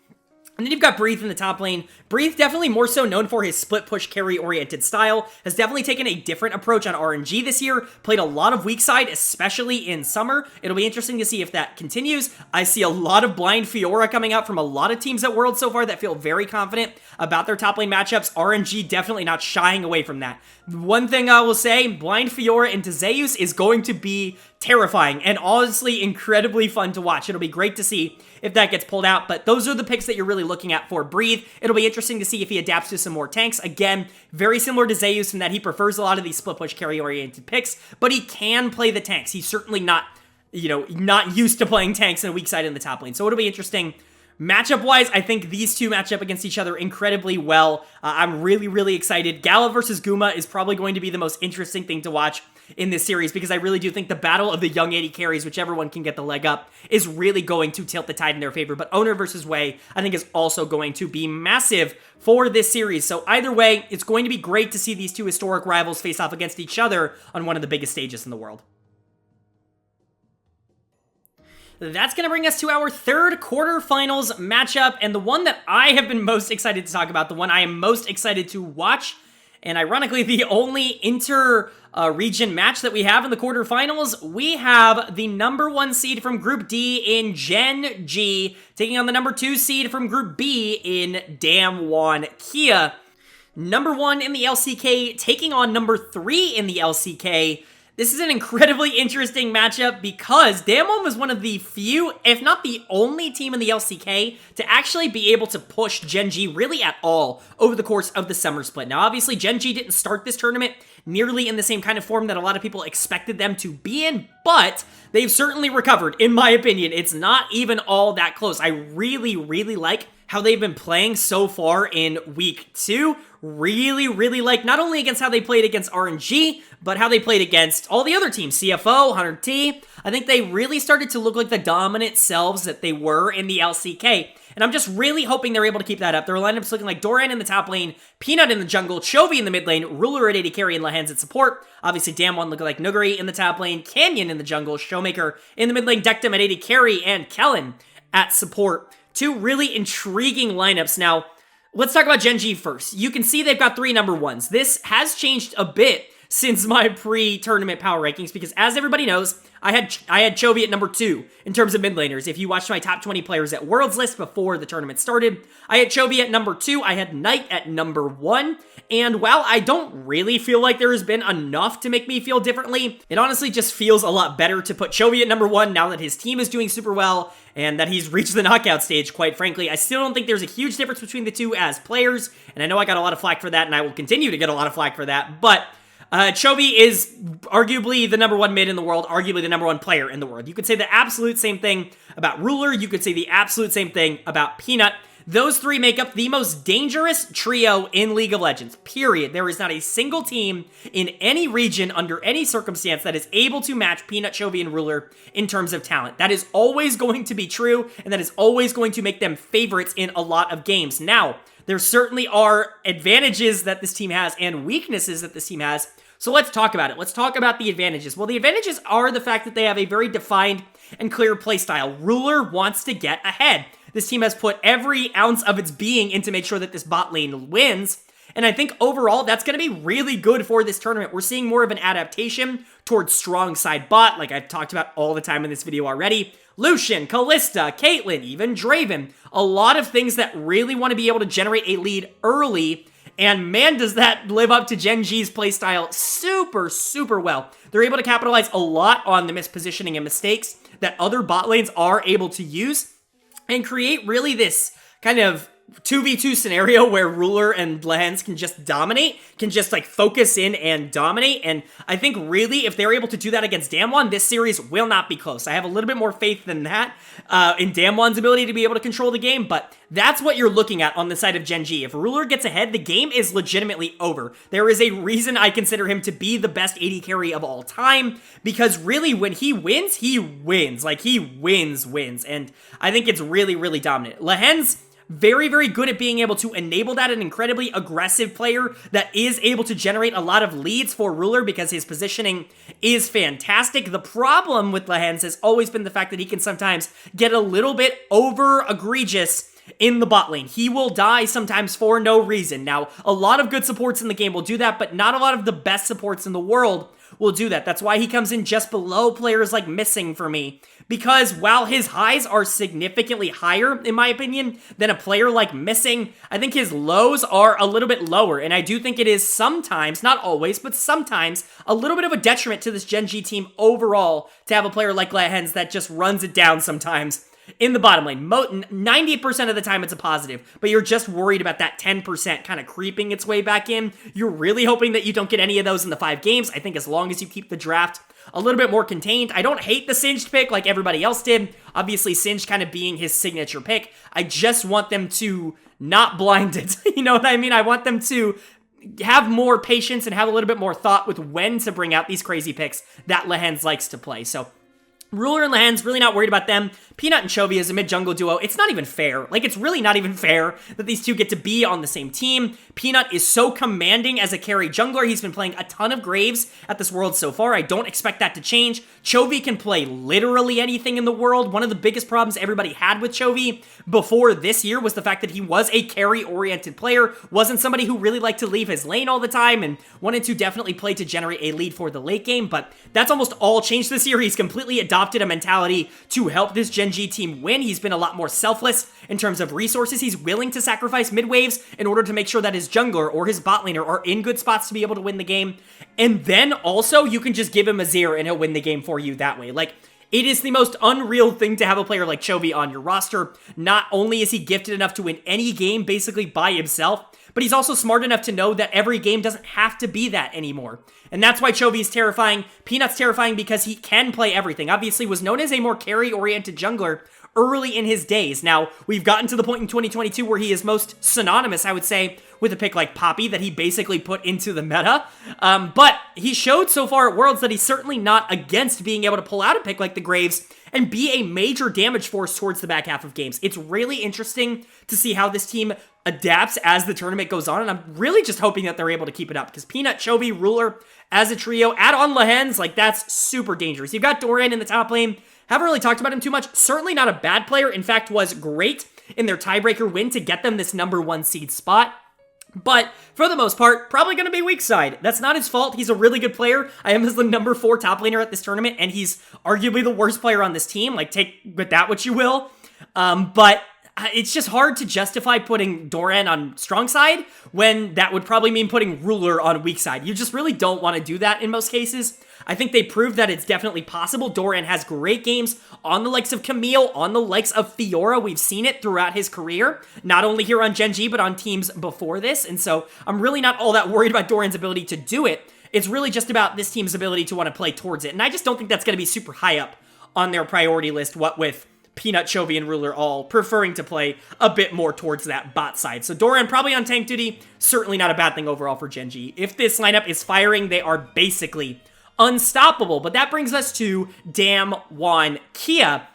And then you've got Breathe in the top lane. Breathe, definitely more so known for his split push carry oriented style, has definitely taken a different approach on RNG this year, played a lot of weak side, especially in summer. It'll be interesting to see if that continues. I see a lot of blind Fiora coming out from a lot of teams at Worlds so far that feel very confident about their top lane matchups. RNG definitely not shying away from that. One thing I will say, blind Fiora into Zeus is going to be terrifying and honestly incredibly fun to watch. It'll be great to see if that gets pulled out, but those are the picks that you're really looking at for Breathe. It'll be interesting to see if he adapts to some more tanks. Again, very similar to Zeus in that he prefers a lot of these split push carry oriented picks, but he can play the tanks. He's certainly not, not used to playing tanks in a weak side in the top lane. So it'll be interesting. Matchup-wise, I think these two match up against each other incredibly well. I'm really, really excited. Gala versus Guma is probably going to be the most interesting thing to watch in this series because I really do think the battle of the young AD carries, whichever one can get the leg up, is really going to tilt the tide in their favor. But Owner versus Wei, I think, is also going to be massive for this series. So either way, it's going to be great to see these two historic rivals face off against each other on one of the biggest stages in the world. That's going to bring us to our third quarterfinals matchup, and the one that I have been most excited to talk about, the one I am most excited to watch, and ironically, the only inter-region match that we have in the quarterfinals, we have the number 1 seed from Group D in Gen.G, taking on the number 2 seed from Group B in DAMWON Kia. Number 1 in the LCK taking on number 3 in the LCK. This is an incredibly interesting matchup because DAMWON was one of the few, if not the only team in the LCK to actually be able to push Gen.G really at all over the course of the summer split. Now, obviously, Gen.G didn't start this tournament nearly in the same kind of form that a lot of people expected them to be in, but they've certainly recovered, in my opinion. It's not even all that close. I really, really like how they've been playing so far in week 2. Really, really like not only against how they played against RNG, but how they played against all the other teams, CFO, 100T. I think they really started to look like the dominant selves that they were in the LCK. And I'm just really hoping they're able to keep that up. Their lineup's looking like Doran in the top lane, Peanut in the jungle, Chovy in the mid lane, Ruler at AD carry, and Lehens at support. Obviously, DAMWON looking like Nuguri in the top lane, Canyon in the jungle, Showmaker in the mid lane, Dectum at AD carry, and Kellen at support. Two really intriguing lineups. Now, let's talk about Gen.G first. You can see they've got 3 number 1s. This has changed a bit since my pre-tournament power rankings because, as everybody knows, I had Chovy at number 2 in terms of mid laners. If you watched my top 20 players at Worlds list before the tournament started, I had Chovy at number 2, I had Knight at number 1, and while I don't really feel like there has been enough to make me feel differently, it honestly just feels a lot better to put Chovy at number 1 now that his team is doing super well and that he's reached the knockout stage, quite frankly. I still don't think there's a huge difference between the two as players, and I know I got a lot of flack for that, and I will continue to get a lot of flack for that, but Chovy is arguably the number 1 mid in the world, arguably the number 1 player in the world. You could say the absolute same thing about Ruler. You could say the absolute same thing about Peanut. Those 3 make up the most dangerous trio in League of Legends, period. There is not a single team in any region under any circumstance that is able to match Peanut, Chovy, and Ruler in terms of talent. That is always going to be true, and that is always going to make them favorites in a lot of games. Now, there certainly are advantages that this team has and weaknesses that this team has. So let's talk about it. Let's talk about the advantages. Well, the advantages are the fact that they have a very defined and clear playstyle. Ruler wants to get ahead. This team has put every ounce of its being in to make sure that this bot lane wins. And I think overall, that's going to be really good for this tournament. We're seeing more of an adaptation towards strong side bot, like I've talked about all the time in this video already. Lucian, Kalista, Caitlyn, even Draven. A lot of things that really want to be able to generate a lead early. And man, does that live up to Gen.G's playstyle super, super well. They're able to capitalize a lot on the mispositioning and mistakes that other bot lanes are able to use and create really this kind of 2v2 scenario where Ruler and Lehens can just dominate, can just like focus in and dominate. And I think really if they're able to do that against DAMWON, this series will not be close. I have a little bit more faith than that in DAMWON's ability to be able to control the game, but that's what you're looking at on the side of Gen.G. If Ruler gets ahead, the game is legitimately over. There is a reason I consider him to be the best AD carry of all time, because really when he wins. Like he wins. And I think it's really, really dominant. Lehens, very, very good at being able to enable that, an incredibly aggressive player that is able to generate a lot of leads for Ruler because his positioning is fantastic. The problem with Lehens has always been the fact that he can sometimes get a little bit over egregious in the bot lane. He will die sometimes for no reason. Now, a lot of good supports in the game will do that, but not a lot of the best supports in the world will do that. That's why he comes in just below players like Missing for me, because while his highs are significantly higher, in my opinion, than a player like Missing, I think his lows are a little bit lower, and I do think it is sometimes, not always, but sometimes, a little bit of a detriment to this Gen.G team overall to have a player like Lehens that just runs it down sometimes in the bottom lane. 90% of the time it's a positive, but you're just worried about that 10% kind of creeping its way back in. You're really hoping that you don't get any of those in the 5 games. I think as long as you keep the draft a little bit more contained. I don't hate the Singed pick like everybody else did. Obviously, Singed kind of being his signature pick. I just want them to not blind it. You know what I mean? I want them to have more patience and have a little bit more thought with when to bring out these crazy picks that Lehens likes to play. So Ruler and Lehens, really not worried about them. Peanut and Chovy as a mid-jungle duo, it's not even fair. Like, it's really not even fair that these two get to be on the same team. Peanut is so commanding as a carry jungler. He's been playing a ton of Graves at this World so far. I don't expect that to change. Chovy can play literally anything in the world. One of the biggest problems everybody had with Chovy before this year was the fact that he was a carry-oriented player, wasn't somebody who really liked to leave his lane all the time, and wanted to definitely play to generate a lead for the late game, but that's almost all changed this year. He's completely adopted a mentality to help this Gen.G team win. He's been a lot more selfless in terms of resources. He's willing to sacrifice mid waves in order to make sure that his jungler or his bot laner are in good spots to be able to win the game. And then also, you can just give him a Azir and he'll win the game for you that way. Like, it is the most unreal thing to have a player like Chovy on your roster. Not only is he gifted enough to win any game basically by himself, but he's also smart enough to know that every game doesn't have to be that anymore. And that's why Chovy is terrifying. Peanut's terrifying because he can play everything. Obviously was known as a more carry-oriented jungler early in his days. Now, we've gotten to the point in 2022 where he is most synonymous, I would say, with a pick like Poppy that he basically put into the meta. But he showed so far at Worlds that he's certainly not against being able to pull out a pick like the Graves and be a major damage force towards the back half of games. It's really interesting to see how this team adapts as the tournament goes on, and I'm really just hoping that they're able to keep it up, because Peanut, Chovy, Ruler as a trio, add on Lehens, like, that's super dangerous. You've got Doran in the top lane. Haven't really talked about him too much. Certainly not a bad player. In fact, was great in their tiebreaker win to get them this #1 seed spot. But for the most part, probably going to be weak side. That's not his fault. He's a really good player. I am as the #4 top laner at this tournament, and he's arguably the worst player on this team. Like, take with that what you will. But it's just hard to justify putting Doran on strong side when that would probably mean putting Ruler on weak side. You just really don't want to do that in most cases. I think they proved that it's definitely possible. Doran has great games on the likes of Camille, on the likes of Fiora. We've seen it throughout his career, not only here on Gen.G, but on teams before this. And so I'm really not all that worried about Doran's ability to do it. It's really just about this team's ability to want to play towards it. And I just don't think that's going to be super high up on their priority list, what with Peanut, Chovy, and Ruler all preferring to play a bit more towards that bot side. So Doran probably on tank duty, certainly not a bad thing overall for Gen.G. If this lineup is firing, they are basically unstoppable. But that brings us to DAMWON Kia.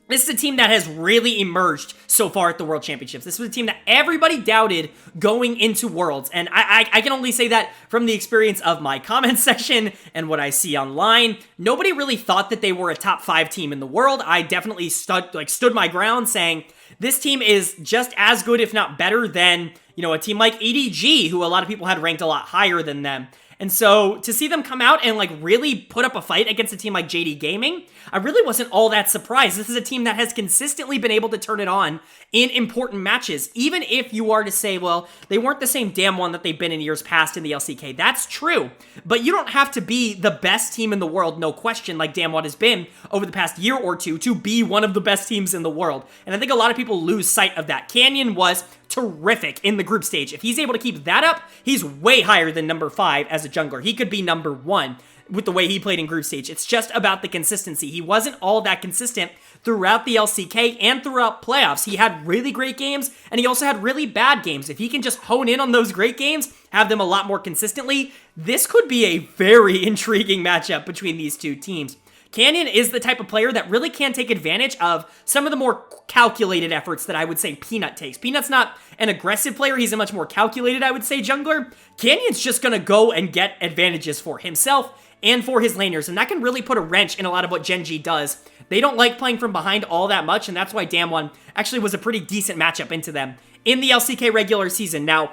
This is a team that has really emerged so far at the World Championships. This was a team that everybody doubted going into Worlds. And I can only say that from the experience of my comment section and what I see online. Nobody really thought that they were a top 5 team in the world. I definitely stood my ground saying this team is just as good, if not better, than, you know, a team like EDG, who a lot of people had ranked a lot higher than them. And so to see them come out and like really put up a fight against a team like JD Gaming, I really wasn't all that surprised. This is a team that has consistently been able to turn it on in important matches. Even if you are to say, well, they weren't the same DAMWON that they've been in years past in the LCK. That's true. But you don't have to be the best team in the world, no question, like DAMWON has been over the past year or two, to be one of the best teams in the world. And I think a lot of people lose sight of that. Canyon was terrific in the group stage. If he's able to keep that up, he's way higher than #5 as a jungler. He could be #1 with the way he played in group stage. It's just about the consistency. He wasn't all that consistent throughout the LCK and throughout playoffs. He had really great games, and he also had really bad games. If he can just hone in on those great games, have them a lot more consistently, this could be a very intriguing matchup between these two teams. Canyon is the type of player that really can take advantage of some of the more calculated efforts that I would say Peanut takes. Peanut's not an aggressive player. He's a much more calculated, I would say, jungler. Canyon's just going to go and get advantages for himself and for his laners, and that can really put a wrench in a lot of what Gen.G does. They don't like playing from behind all that much, and that's why DAMWON actually was a pretty decent matchup into them in the LCK regular season. Now,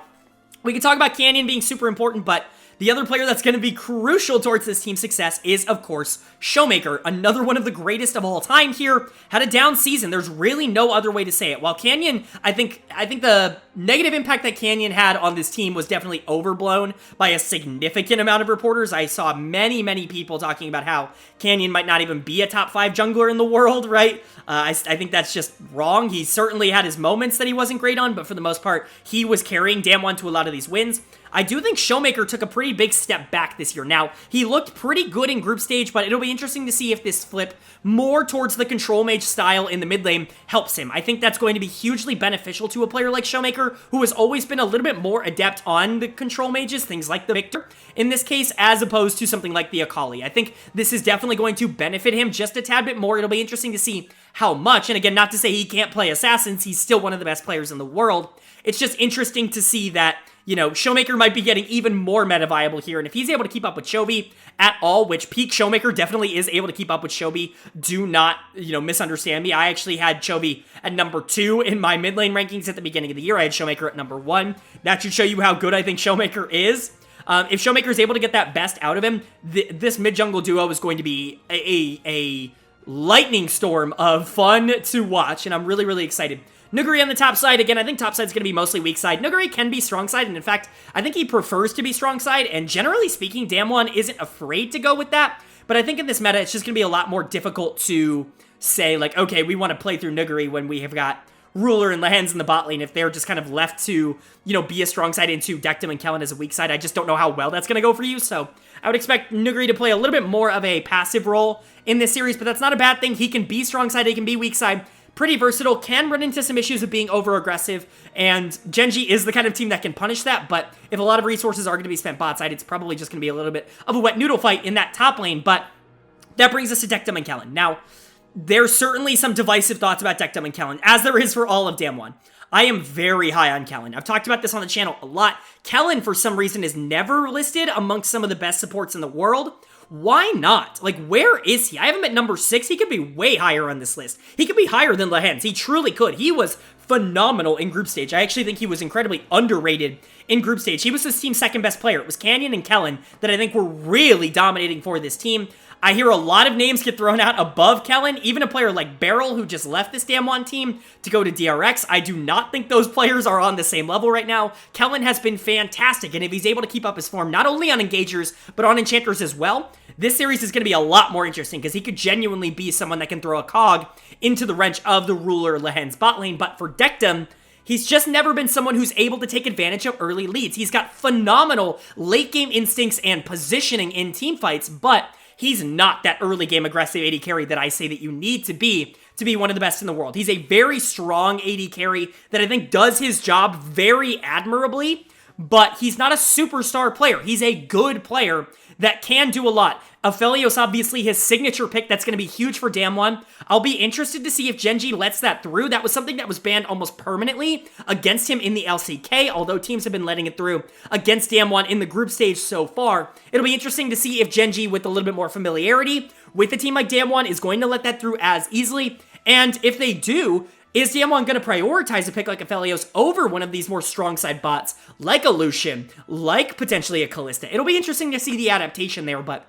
we can talk about Canyon being super important, but the other player that's going to be crucial towards this team's success is, of course, Showmaker. Another one of the greatest of all time here. Had a down season. There's really no other way to say it. While Canyon, I think the negative impact that Canyon had on this team was definitely overblown by a significant amount of reporters. I saw many people talking about how Canyon might not even be a top 5 jungler in the world, right? I think that's just wrong. He certainly had his moments that he wasn't great on, but for the most part, he was carrying DAMWON to a lot of these wins. I do think Showmaker took a pretty big step back this year. Now, he looked pretty good in group stage, but it'll be interesting to see if this flip more towards the control mage style in the mid lane helps him. I think that's going to be hugely beneficial to a player like Showmaker, who has always been a little bit more adept on the control mages, things like the Victor, in this case, as opposed to something like the Akali. I think this is definitely going to benefit him just a tad bit more. It'll be interesting to see how much, and again, not to say he can't play Assassins, he's still one of the best players in the world. It's just interesting to see that, you know, Showmaker might be getting even more meta viable here, and if he's able to keep up with Chovy at all, which peak Showmaker definitely is able to keep up with Chovy, do not, you know, misunderstand me. I actually had Chovy at number 2 in my mid lane rankings at the beginning of the year. I had Showmaker at number 1. That should show you how good I think Showmaker is. If Showmaker is able to get that best out of him, this mid-jungle duo is going to be a lightning storm of fun to watch, and I'm really excited. Nuguri on the top side, again, I think top side's going to be mostly weak side. Nuguri can be strong side, and in fact, I think he prefers to be strong side, and generally speaking, DAMWON isn't afraid to go with that, but I think in this meta, it's just going to be a lot more difficult to say, like, okay, we want to play through Nuguri when we have got Ruler and Lehens in the bot lane. If they're just kind of left to, you know, be a strong side into Dectum and Kellen as a weak side, I just don't know how well that's going to go for you, so I would expect Nuguri to play a little bit more of a passive role in this series, but that's not a bad thing. He can be strong side, he can be weak side. Pretty versatile, can run into some issues of being over-aggressive, and Gen.G is the kind of team that can punish that, but if a lot of resources are going to be spent bot side, it's probably just going to be a little bit of a wet noodle fight in that top lane, but that brings us to Dectum and Kellen. Now, there's certainly some divisive thoughts about Dectum and Kellen, as there is for all of DAMWON. I am very high on Kellen. I've talked about this on the channel a lot. Kellen, for some reason, is never listed amongst some of the best supports in the world. Why not? Like, where is he? I have him at number 6. He could be way higher on this list. He could be higher than Lehens. He truly could. He was phenomenal in group stage. I actually think he was incredibly underrated in group stage. He was this team's second best player. It was Canyon and Kellen that I think were really dominating for this team. I hear a lot of names get thrown out above Kellen, even a player like Beryl, who just left this DAMWON team to go to DRX. I do not think those players are on the same level right now. Kellen has been fantastic, and if he's able to keep up his form, not only on Engagers, but on Enchanters as well, this series is going to be a lot more interesting, because he could genuinely be someone that can throw a cog into the wrench of the Ruler Lehens bot lane, but for Dectum, he's just never been someone who's able to take advantage of early leads. He's got phenomenal late-game instincts and positioning in teamfights, but he's not that early game aggressive AD carry that I say that you need to be one of the best in the world. He's a very strong AD carry that I think does his job very admirably, but he's not a superstar player. He's a good player that can do a lot. Aphelios, obviously, his signature pick, that's going to be huge for DAMWON. I'll be interested to see if Gen.G lets that through. That was something that was banned almost permanently against him in the LCK, although teams have been letting it through against DAMWON in the group stage so far. It'll be interesting to see if Gen.G, with a little bit more familiarity with a team like DAMWON, is going to let that through as easily. And if they do, is DAMWON going to prioritize a pick like Aphelios over one of these more strong side bots, like a Lucian, like potentially a Kalista? It'll be interesting to see the adaptation there, but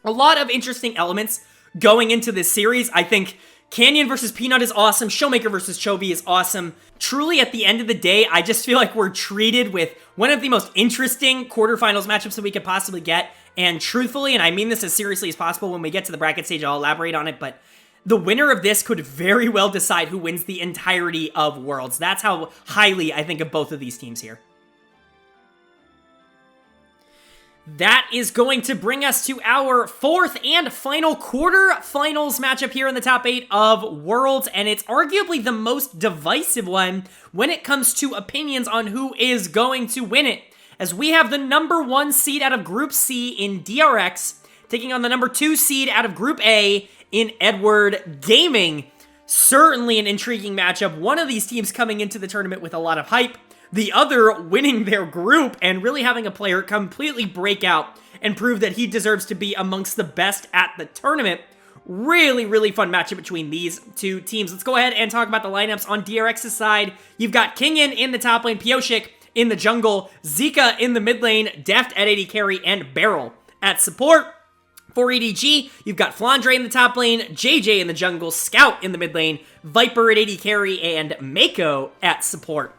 a lot of interesting elements going into this series. I think Canyon versus Peanut is awesome. Showmaker versus Chovy is awesome. Truly, at the end of the day, I just feel like we're treated with one of the most interesting quarterfinals matchups that we could possibly get. And truthfully, and I mean this as seriously as possible, when we get to the bracket stage, I'll elaborate on it, but the winner of this could very well decide who wins the entirety of Worlds. That's how highly I think of both of these teams here. That is going to bring us to our fourth and final quarterfinals matchup here in the top 8 of Worlds, and it's arguably the most divisive one when it comes to opinions on who is going to win it, as we have the number 1 seed out of Group C in DRX taking on the number 2 seed out of Group A in Edward Gaming. Certainly an intriguing matchup. One of these teams coming into the tournament with a lot of hype, the other winning their group and really having a player completely break out and prove that he deserves to be amongst the best at the tournament. Really, really fun matchup between these two teams. Let's go ahead and talk about the lineups on DRX's side. You've got Kingen in the top lane, Pioshik in the jungle, Zika in the mid lane, Deft at AD carry, and Beryl at support. For EDG, you've got Flandre in the top lane, JJ in the jungle, Scout in the mid lane, Viper at AD carry, and Mako at support.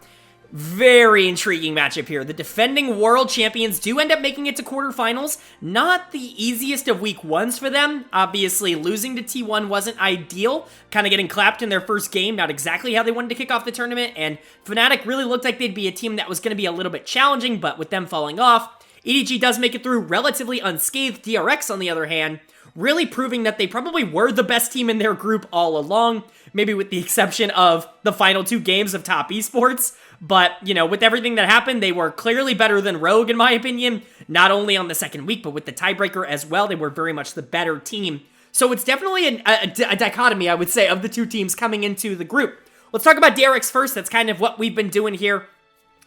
Very intriguing matchup here. The defending world champions do end up making it to quarterfinals. Not the easiest of week ones for them. Obviously, losing to T1 wasn't ideal. Kind of getting clapped in their first game. Not exactly how they wanted to kick off the tournament. And Fnatic really looked like they'd be a team that was going to be a little bit challenging, but with them falling off, EDG does make it through relatively unscathed. DRX, on the other hand, really proving that they probably were the best team in their group all along. Maybe with the exception of the final 2 games of top esports. But, you know, with everything that happened, they were clearly better than Rogue, in my opinion. Not only on the second week, but with the tiebreaker as well, they were very much the better team. So it's definitely a dichotomy, I would say, of the 2 teams coming into the group. Let's talk about DRX first. That's kind of what we've been doing here.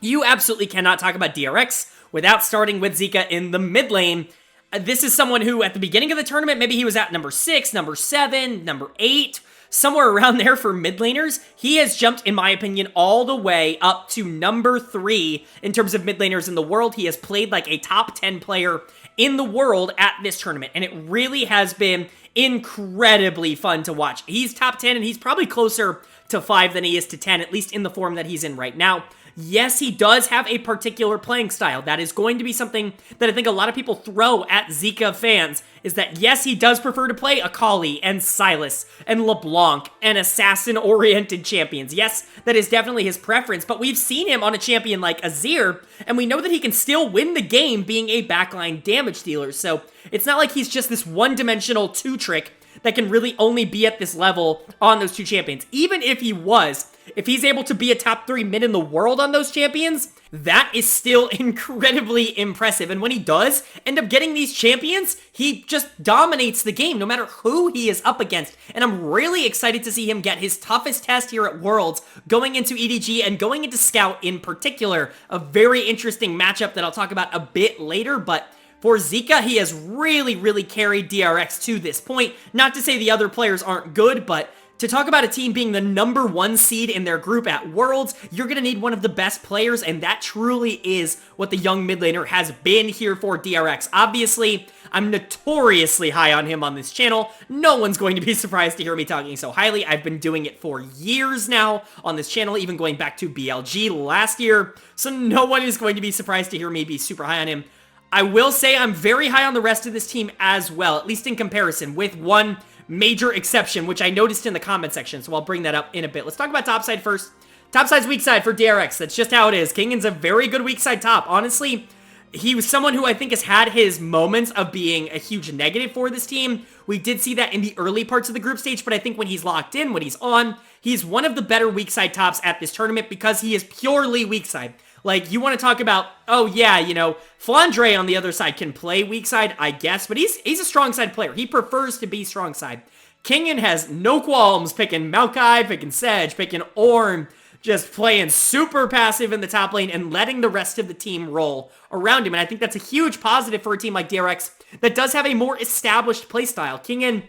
You absolutely cannot talk about DRX without starting with Zika in the mid lane. This is someone who, at the beginning of the tournament, maybe he was at number 6, number 7, number 8, somewhere around there for mid laners. He has jumped, in my opinion, all the way up to number 3 in terms of mid laners in the world. He has played like a top 10 player in the world at this tournament, and it really has been incredibly fun to watch. He's top 10, and he's probably closer to 5 than he is to 10, at least in the form that he's in right now. Yes, he does have a particular playing style. That is going to be something that I think a lot of people throw at Zika fans, is that yes, he does prefer to play Akali and Sylas and LeBlanc and assassin-oriented champions. Yes, that is definitely his preference, but we've seen him on a champion like Azir, and we know that he can still win the game being a backline damage dealer, so it's not like he's just this one-dimensional 2-trick that can really only be at this level on those 2 champions. Even if he was, if he's able to be a top 3 mid in the world on those champions, that is still incredibly impressive. And when he does end up getting these champions, he just dominates the game no matter who he is up against. And I'm really excited to see him get his toughest test here at Worlds, going into EDG and going into Scout in particular. A very interesting matchup that I'll talk about a bit later, but for Zika, he has really, really carried DRX to this point. Not to say the other players aren't good, but to talk about a team being the number 1 seed in their group at Worlds, you're going to need one of the best players, and that truly is what the young mid laner has been here for DRX. Obviously, I'm notoriously high on him on this channel. No one's going to be surprised to hear me talking so highly. I've been doing it for years now on this channel, even going back to BLG last year, so no one is going to be surprised to hear me be super high on him. I will say I'm very high on the rest of this team as well, at least in comparison, with one major exception, which I noticed in the comment section, so I'll bring that up in a bit. Let's talk about topside first. Topside's weak side for DRX. That's just how it is. Kingan's a very good weak side top. Honestly, he was someone who I think has had his moments of being a huge negative for this team. We did see that in the early parts of the group stage, but I think when he's locked in, when he's on, he's one of the better weak side tops at this tournament because he is purely weak side. Like, you want to talk about, oh yeah, you know, Flandre on the other side can play weak side, I guess, but he's a strong side player. He prefers to be strong side. Kingen has no qualms picking Maokai, picking Sedge, picking Ornn, just playing super passive in the top lane and letting the rest of the team roll around him. And I think that's a huge positive for a team like DRX that does have a more established playstyle. Kingen,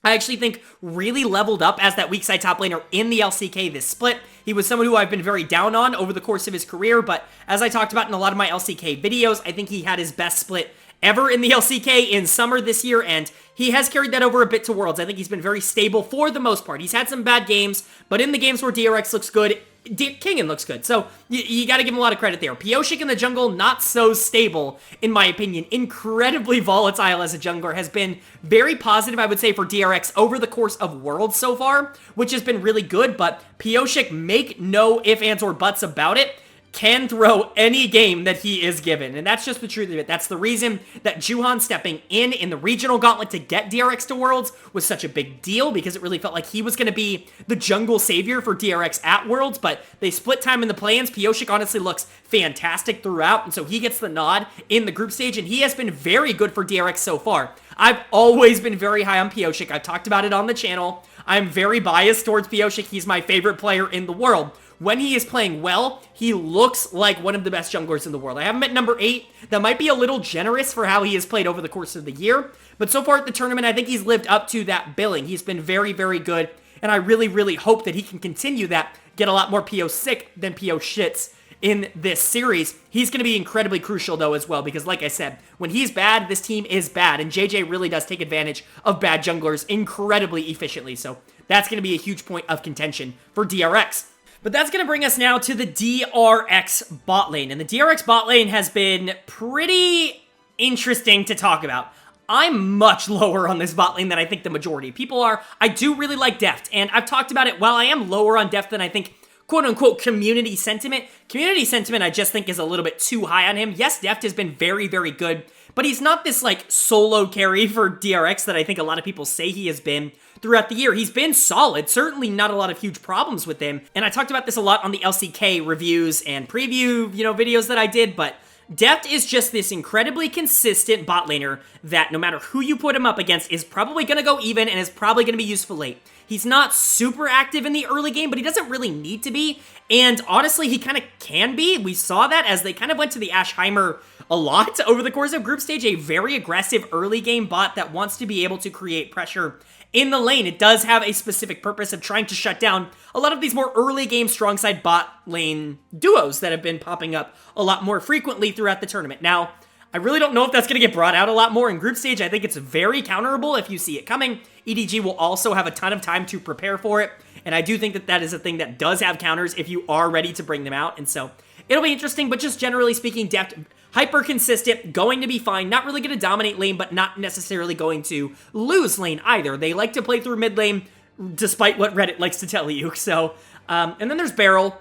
I actually think, really leveled up as that weak side top laner in the LCK this split. He was someone who I've been very down on over the course of his career, but as I talked about in a lot of my LCK videos, I think he had his best split ever in the LCK in summer this year, and he has carried that over a bit to Worlds. I think he's been very stable for the most part. He's had some bad games, but in the games where DRX looks good, Kingen looks good, so you gotta give him a lot of credit there. Pioshik in the jungle, not so stable, in my opinion. Incredibly volatile as a jungler, has been very positive, I would say, for DRX over the course of Worlds so far, which has been really good, but Pioshik, make no ifs, ands, or buts about it, can throw any game that he is given, and that's just the truth of it. That's the reason that Juhan stepping in the regional gauntlet to get DRX to Worlds was such a big deal, because it really felt like he was going to be the jungle savior for DRX at Worlds, but they split time in the play-ins. Pyosik honestly looks fantastic throughout, and so he gets the nod in the group stage, and he has been very good for DRX so far. I've always been very high on Pyosik. I've talked about it on the channel. I'm very biased towards Pyosik. He's my favorite player in the world. When he is playing well, he looks like one of the best junglers in the world. I have him at number 8. That might be a little generous for how he has played over the course of the year, but so far at the tournament, I think he's lived up to that billing. He's been very, very good, and I really, really hope that he can continue that, get a lot more PO sick than PO shits in this series. He's going to be incredibly crucial, though, as well, because like I said, when he's bad, this team is bad, and JJ really does take advantage of bad junglers incredibly efficiently, so that's going to be a huge point of contention for DRX. But that's going to bring us now to the DRX bot lane. And the DRX bot lane has been pretty interesting to talk about. I'm much lower on this bot lane than I think the majority of people are. I do really like Deft, and I've talked about it. While I am lower on Deft than I think quote-unquote community sentiment I just think is a little bit too high on him. Yes, Deft has been very, very good, but he's not this, like, solo carry for DRX that I think a lot of people say he has been throughout the year. He's been solid, certainly not a lot of huge problems with him, and I talked about this a lot on the LCK reviews and preview, videos that I did, but Deft is just this incredibly consistent bot laner that no matter who you put him up against is probably going to go even and is probably going to be useful late. He's not super active in the early game, but he doesn't really need to be, and honestly, he kind of can be. We saw that as they kind of went to the Ashheimer a lot over the course of group stage, a very aggressive early game bot that wants to be able to create pressure in the lane. It does have a specific purpose of trying to shut down a lot of these more early game strong side bot lane duos that have been popping up a lot more frequently throughout the tournament. Now, I really don't know if that's going to get brought out a lot more in group stage. I think it's very counterable if you see it coming. EDG will also have a ton of time to prepare for it, and I do think that that is a thing that does have counters if you are ready to bring them out, and so it'll be interesting, but just generally speaking, Deft, hyper consistent, going to be fine, not really going to dominate lane, but not necessarily going to lose lane either. They like to play through mid lane, despite what Reddit likes to tell you, so, and then there's Beryl.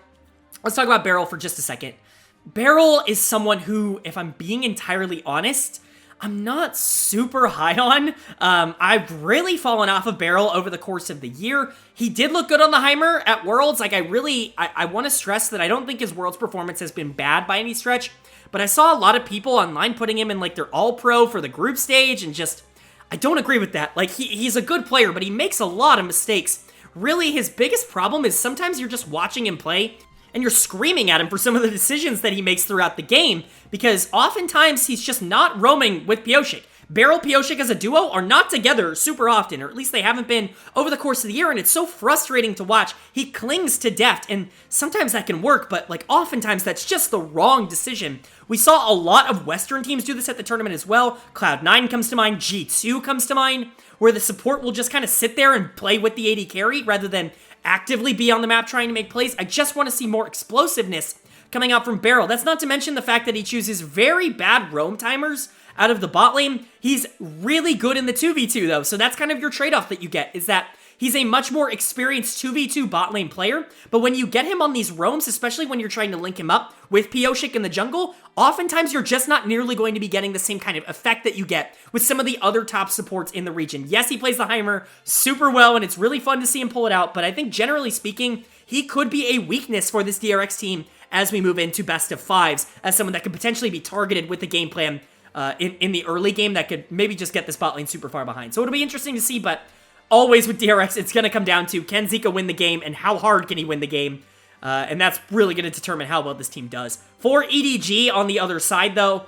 Let's talk about Beryl for just a second. Beryl is someone who, if I'm being entirely honest, I'm not super high on. I've really fallen off of Beryl over the course of the year. He did look good on the Heimer at Worlds. Like, I want to stress that I don't think his Worlds performance has been bad by any stretch, but I saw a lot of people online putting him in, like, their all-pro for the group stage, and just, I don't agree with that. Like, he's a good player, but he makes a lot of mistakes. Really, his biggest problem is sometimes you're just watching him play, and you're screaming at him for some of the decisions that he makes throughout the game, because oftentimes he's just not roaming with Pyosik. Beryl, Pyosik as a duo are not together super often, or at least they haven't been over the course of the year, and it's so frustrating to watch. He clings to Deft, and sometimes that can work, but like oftentimes that's just the wrong decision. We saw a lot of Western teams do this at the tournament as well. Cloud9 comes to mind, G2 comes to mind, where the support will just kind of sit there and play with the AD carry rather than actively be on the map trying to make plays. I just want to see more explosiveness coming out from Beryl. That's not to mention the fact that he chooses very bad roam timers out of the bot lane. He's really good in the 2v2 though, so that's kind of your trade-off that you get, is that he's a much more experienced 2v2 bot lane player, but when you get him on these roams, especially when you're trying to link him up with Pyosik in the jungle, oftentimes you're just not nearly going to be getting the same kind of effect that you get with some of the other top supports in the region. Yes, he plays the Heimer super well, and it's really fun to see him pull it out, but I think generally speaking, he could be a weakness for this DRX team as we move into best of fives, as someone that could potentially be targeted with the game plan in the early game that could maybe just get this bot lane super far behind. So it'll be interesting to see, but always with DRX, it's going to come down to, can Zika win the game, and how hard can he win the game? And that's really going to determine how well this team does. For EDG on the other side, though,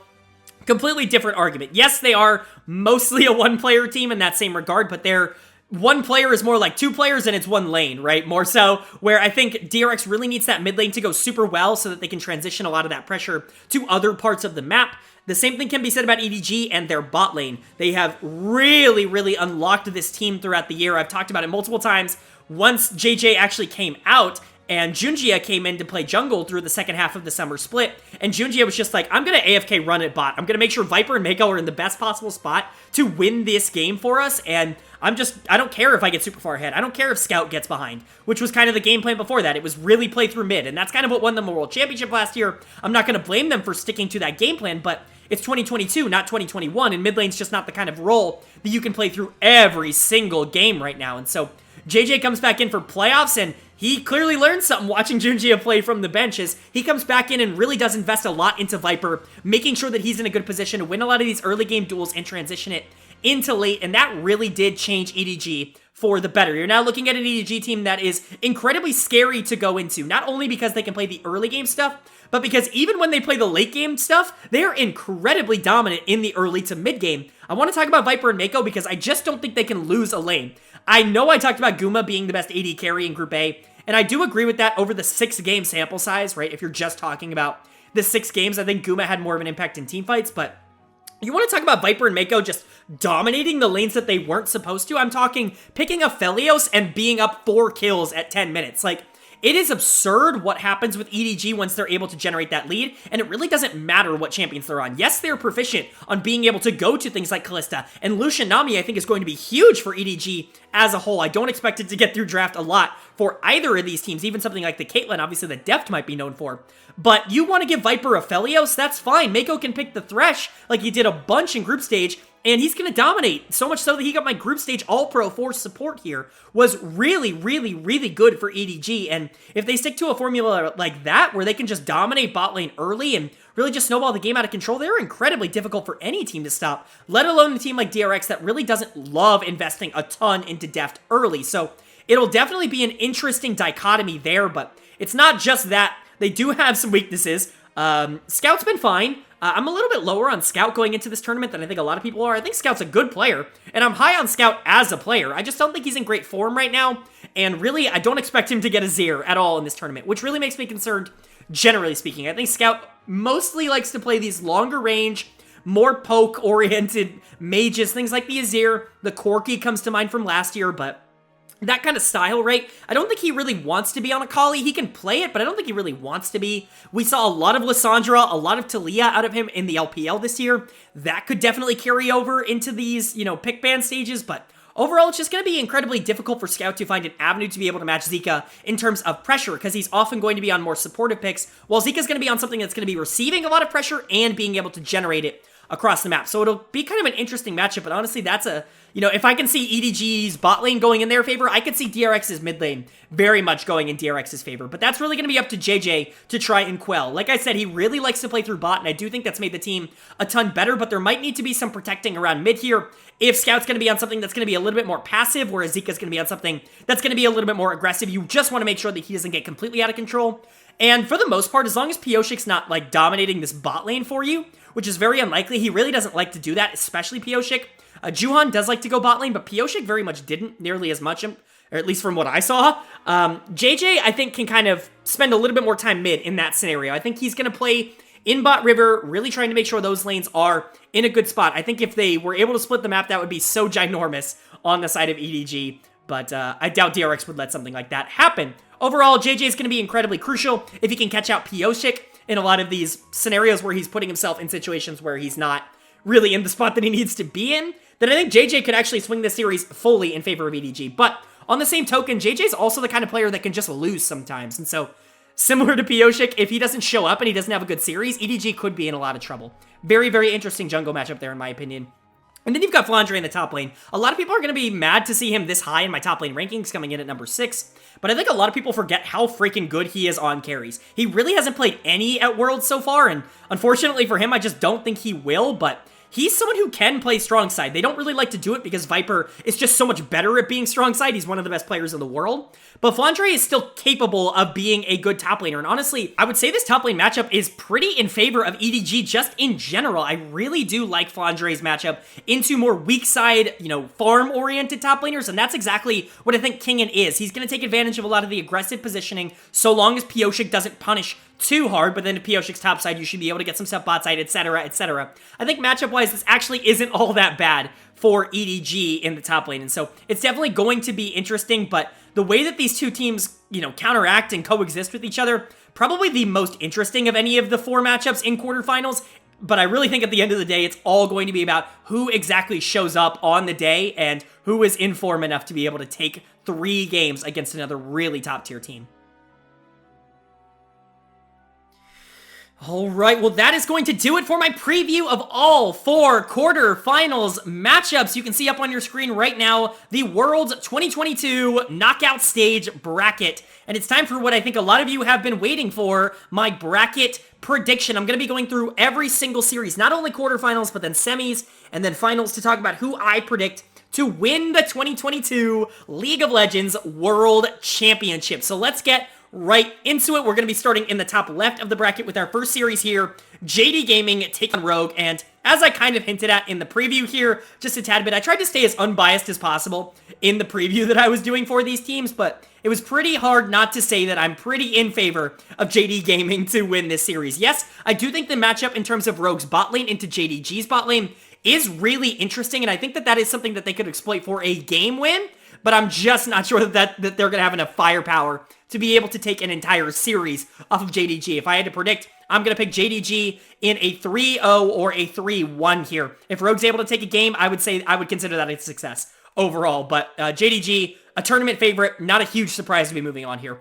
completely different argument. Yes, they are mostly a one-player team in that same regard, but their one player is more like two players, and it's one lane, right? More so, where I think DRX really needs that mid lane to go super well so that they can transition a lot of that pressure to other parts of the map. The same thing can be said about EDG and their bot lane. They have really, really unlocked this team throughout the year. I've talked about it multiple times. Once JJ actually came out and Gen.G came in to play jungle through the second half of the summer split, and Gen.G was just like, I'm gonna AFK run at bot. I'm gonna make sure Viper and Mako are in the best possible spot to win this game for us, and I don't care if I get super far ahead. I don't care if Scout gets behind, which was kind of the game plan before that. It was really play through mid, and that's kind of what won them the World Championship last year. I'm not gonna blame them for sticking to that game plan, but it's 2022, not 2021, and mid lane's just not the kind of role that you can play through every single game right now, and so JJ comes back in for playoffs, and he clearly learned something watching Gen.G play from the bench as he comes back in and really does invest a lot into Viper, making sure that he's in a good position to win a lot of these early game duels and transition it into late, and that really did change EDG for the better. You're now looking at an EDG team that is incredibly scary to go into, not only because they can play the early game stuff, but because even when they play the late game stuff, they are incredibly dominant in the early to mid game. I want to talk about Viper and Mako because I just don't think they can lose a lane. I know I talked about Guma being the best AD carry in Group A, and I do agree with that over the 6-game sample size, right? If you're just talking about the 6 games, I think Guma had more of an impact in teamfights, but you want to talk about Viper and Mako just dominating the lanes that they weren't supposed to? I'm talking picking up Felios and being up 4 kills at 10 minutes. Like, it is absurd what happens with EDG once they're able to generate that lead, and it really doesn't matter what champions they're on. Yes, they're proficient on being able to go to things like Kalista, and Lucian Nami I think is going to be huge for EDG as a whole. I don't expect it to get through draft a lot for either of these teams, even something like the Caitlyn, obviously the depth might be known for. But you want to give Viper a Felios, that's fine. Mako can pick the Thresh like he did a bunch in group stage, and he's going to dominate, so much so that he got my group stage all-pro for support here. Was really, really, really good for EDG, and if they stick to a formula like that, where they can just dominate bot lane early and really just snowball the game out of control, they're incredibly difficult for any team to stop, let alone a team like DRX that really doesn't love investing a ton into deft early. So it'll definitely be an interesting dichotomy there, but it's not just that. They do have some weaknesses. Scout's been fine. I'm a little bit lower on Scout going into this tournament than I think a lot of people are. I think Scout's a good player, and I'm high on Scout as a player. I just don't think he's in great form right now, and really, I don't expect him to get a Zir at all in this tournament, which really makes me concerned, generally speaking. I think Scout mostly likes to play these longer range, more poke-oriented mages, things like the Azir. The Corki comes to mind from last year, but that kind of style, right? I don't think he really wants to be on a Kali. He can play it, but I don't think he really wants to be. We saw a lot of Lissandra, a lot of Talia out of him in the LPL this year. That could definitely carry over into these, pick ban stages, but overall, it's just going to be incredibly difficult for Scout to find an avenue to be able to match Zika in terms of pressure, because he's often going to be on more supportive picks, while Zika's going to be on something that's going to be receiving a lot of pressure and being able to generate it across the map. So it'll be kind of an interesting matchup, but honestly, that's if I can see EDG's bot lane going in their favor, I could see DRX's mid lane very much going in DRX's favor, but that's really going to be up to JJ to try and quell. Like I said, he really likes to play through bot, and I do think that's made the team a ton better, but there might need to be some protecting around mid here. If Scout's going to be on something that's going to be a little bit more passive, whereas Zika's going to be on something that's going to be a little bit more aggressive, you just want to make sure that he doesn't get completely out of control. And for the most part, as long as Pioshik's not, dominating this bot lane for you, which is very unlikely, he really doesn't like to do that, especially Pioshik. Juhan does like to go bot lane, but Pioshik very much didn't nearly as much, or at least from what I saw. JJ, I think, can kind of spend a little bit more time mid in that scenario. I think he's going to play in bot river, really trying to make sure those lanes are in a good spot. I think if they were able to split the map, that would be so ginormous on the side of EDG, but I doubt DRX would let something like that happen. Overall, JJ is going to be incredibly crucial if he can catch out Pioshik in a lot of these scenarios where he's putting himself in situations where he's not really in the spot that he needs to be in. Then I think JJ could actually swing this series fully in favor of EDG. But on the same token, JJ's also the kind of player that can just lose sometimes. And so, similar to Pioshik, if he doesn't show up and he doesn't have a good series, EDG could be in a lot of trouble. Very, very interesting jungle matchup there, in my opinion. And then you've got Flandre in the top lane. A lot of people are going to be mad to see him this high in my top lane rankings, coming in at number 6. But I think a lot of people forget how freaking good he is on carries. He really hasn't played any at Worlds so far, and unfortunately for him, I just don't think he will, but he's someone who can play strong side. They don't really like to do it because Viper is just so much better at being strong side. He's one of the best players in the world. But Flandre is still capable of being a good top laner. And honestly, I would say this top lane matchup is pretty in favor of EDG just in general. I really do like Flandre's matchup into more weak side, farm-oriented top laners. And that's exactly what I think Kingen is. He's going to take advantage of a lot of the aggressive positioning so long as Pioshik doesn't punish too hard, but then to Pioshik's top side, you should be able to get some stuff bot side, etc., etc. I think matchup-wise, this actually isn't all that bad for EDG in the top lane, and so it's definitely going to be interesting, but the way that these two teams counteract and coexist with each other. Probably the most interesting of any of the 4 matchups in quarterfinals. But I really think at the end of the day, it's all going to be about who exactly shows up on the day and who is in form enough to be able to take 3 games against another really top-tier team. Alright, well that is going to do it for my preview of all 4 quarterfinals matchups. You can see up on your screen right now the World 2022 Knockout Stage bracket. And it's time for what I think a lot of you have been waiting for, my bracket prediction. I'm going to be going through every single series, not only quarterfinals, but then semis, and then finals to talk about who I predict to win the 2022 League of Legends World Championship. So let's get right into it. We're going to be starting in the top left of the bracket with our first series here, JD Gaming take on Rogue, and as I kind of hinted at in the preview here, just a tad bit, I tried to stay as unbiased as possible in the preview that I was doing for these teams, but it was pretty hard not to say that I'm pretty in favor of JD Gaming to win this series. Yes, I do think the matchup in terms of Rogue's bot lane into JDG's bot lane is really interesting, and I think that that is something that they could exploit for a game win, but I'm just not sure that they're going to have enough firepower to be able to take an entire series off of JDG. If I had to predict, I'm going to pick JDG in a 3-0 or a 3-1 here. If Rogue's able to take a game, I would consider that a success overall. But JDG, a tournament favorite, not a huge surprise to be moving on here.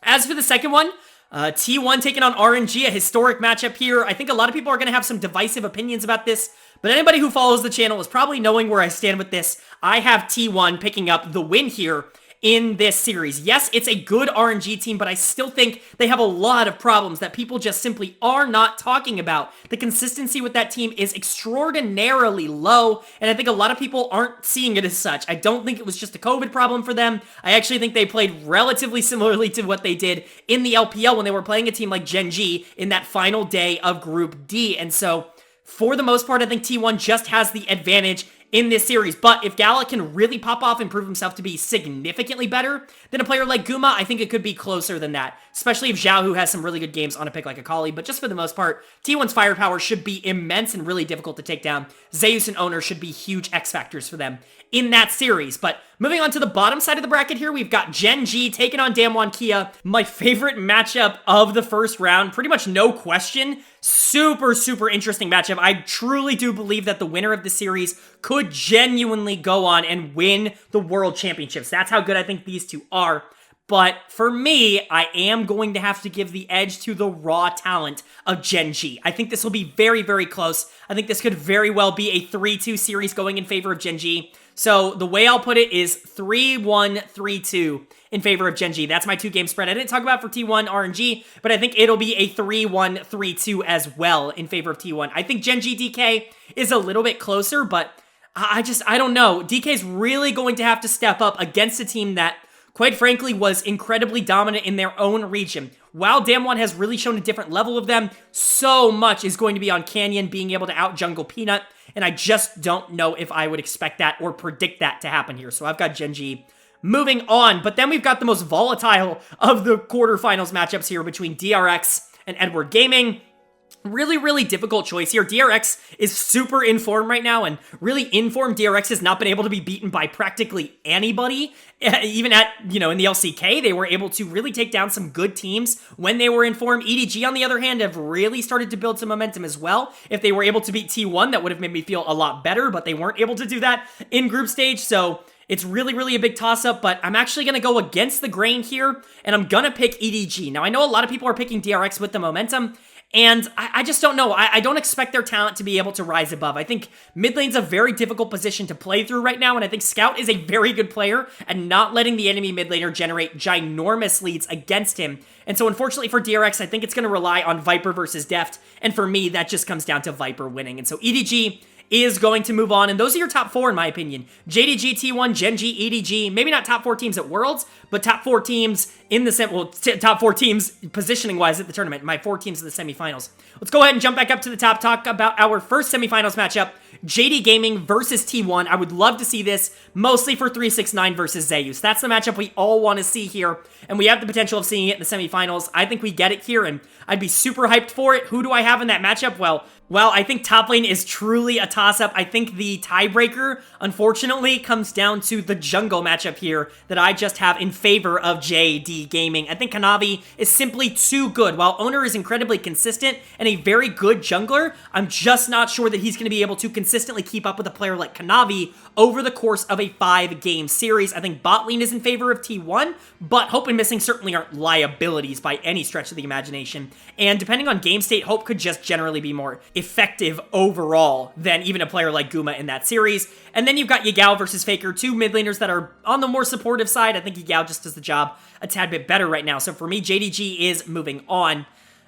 As for the second one, T1 taking on RNG, a historic matchup here. I think a lot of people are going to have some divisive opinions about this, but anybody who follows the channel is probably knowing where I stand with this. I have T1 picking up the win here in this series. Yes, it's a good RNG team, but I still think they have a lot of problems that people just simply are not talking about. The consistency with that team is extraordinarily low, and I think a lot of people aren't seeing it as such. I don't think it was just a COVID problem for them. I actually think they played relatively similarly to what they did in the LPL when they were playing a team like Gen.G in that final day of Group D, and so for the most part, I think T1 just has the advantage in this series. But if Gala can really pop off and prove himself to be significantly better than a player like Guma, I think it could be closer than that. Especially if Zhao, who has some really good games on a pick like Akali. But just for the most part, T1's firepower should be immense and really difficult to take down. Zeus and Owner should be huge X factors for them in that series. But moving on to the bottom side of the bracket here, we've got Gen.G taking on DAMWON Kia. My favorite matchup of the first round, pretty much no question. Super, super interesting matchup. I truly do believe that the winner of the series could genuinely go on and win the World Championships. That's how good I think these two are. But for me, I am going to have to give the edge to the raw talent of Gen.G. I think this will be very, very close. I think this could very well be a 3-2 series going in favor of Gen.G. So the way I'll put it is 3-1, 3-2 in favor of Gen.G. That's my 2-game spread. I didn't talk about for T1 RNG, but I think it'll be a 3-1, 3-2 as well in favor of T1. I think Gen.G DK is a little bit closer, but I don't know. DK's really going to have to step up against a team that, quite frankly, was incredibly dominant in their own region. While DAMWON has really shown a different level of them, so much is going to be on Canyon being able to out-jungle Peanut, and I just don't know if I would expect that or predict that to happen here. So I've got Gen.G moving on, but then we've got the most volatile of the quarterfinals matchups here between DRX and Edward Gaming. Really, really difficult choice here. DRX is super in form right now, and really in form, DRX has not been able to be beaten by practically anybody. Even at, in the LCK, they were able to really take down some good teams when they were in form. EDG, on the other hand, have really started to build some momentum as well. If they were able to beat T1, that would have made me feel a lot better, but they weren't able to do that in group stage, so it's really, really a big toss-up, but I'm actually going to go against the grain here, and I'm going to pick EDG. Now, I know a lot of people are picking DRX with the momentum, and I just don't know. I don't expect their talent to be able to rise above. I think mid lane's a very difficult position to play through right now, and I think Scout is a very good player at not letting the enemy mid laner generate ginormous leads against him. And so unfortunately for DRX, I think it's going to rely on Viper versus Deft, and for me, that just comes down to Viper winning. And so EDG is going to move on, and those are your top 4 in my opinion. JDG, T1, Gen.G, EDG, maybe not top 4 teams at Worlds, but top 4 teams in the top 4 teams positioning-wise at the tournament, my 4 teams in the semifinals. Let's go ahead and jump back up to the top, talk about our first semifinals matchup. JD Gaming versus T1. I would love to see this, mostly for 369 versus Zeus. That's the matchup we all want to see here, and we have the potential of seeing it in the semifinals. I think we get it here, and I'd be super hyped for it. Who do I have in that matchup? Well, I think top lane is truly a toss-up. I think the tiebreaker, unfortunately, comes down to the jungle matchup here that I just have in favor of JD Gaming. I think Kanavi is simply too good. While Owner is incredibly consistent and a very good jungler, I'm just not sure that he's going to be able to consistently keep up with a player like Kanavi over the course of a 5-game series. I think bot lane is in favor of T1, but Hope and Missing certainly aren't liabilities by any stretch of the imagination. And depending on game state, Hope could just generally be more effective overall than even a player like Guma in that series. And then you've got Yagao versus Faker, two mid laners that are on the more supportive side. I think Yagao just does the job a tad bit better right now. So for me, JDG is moving on.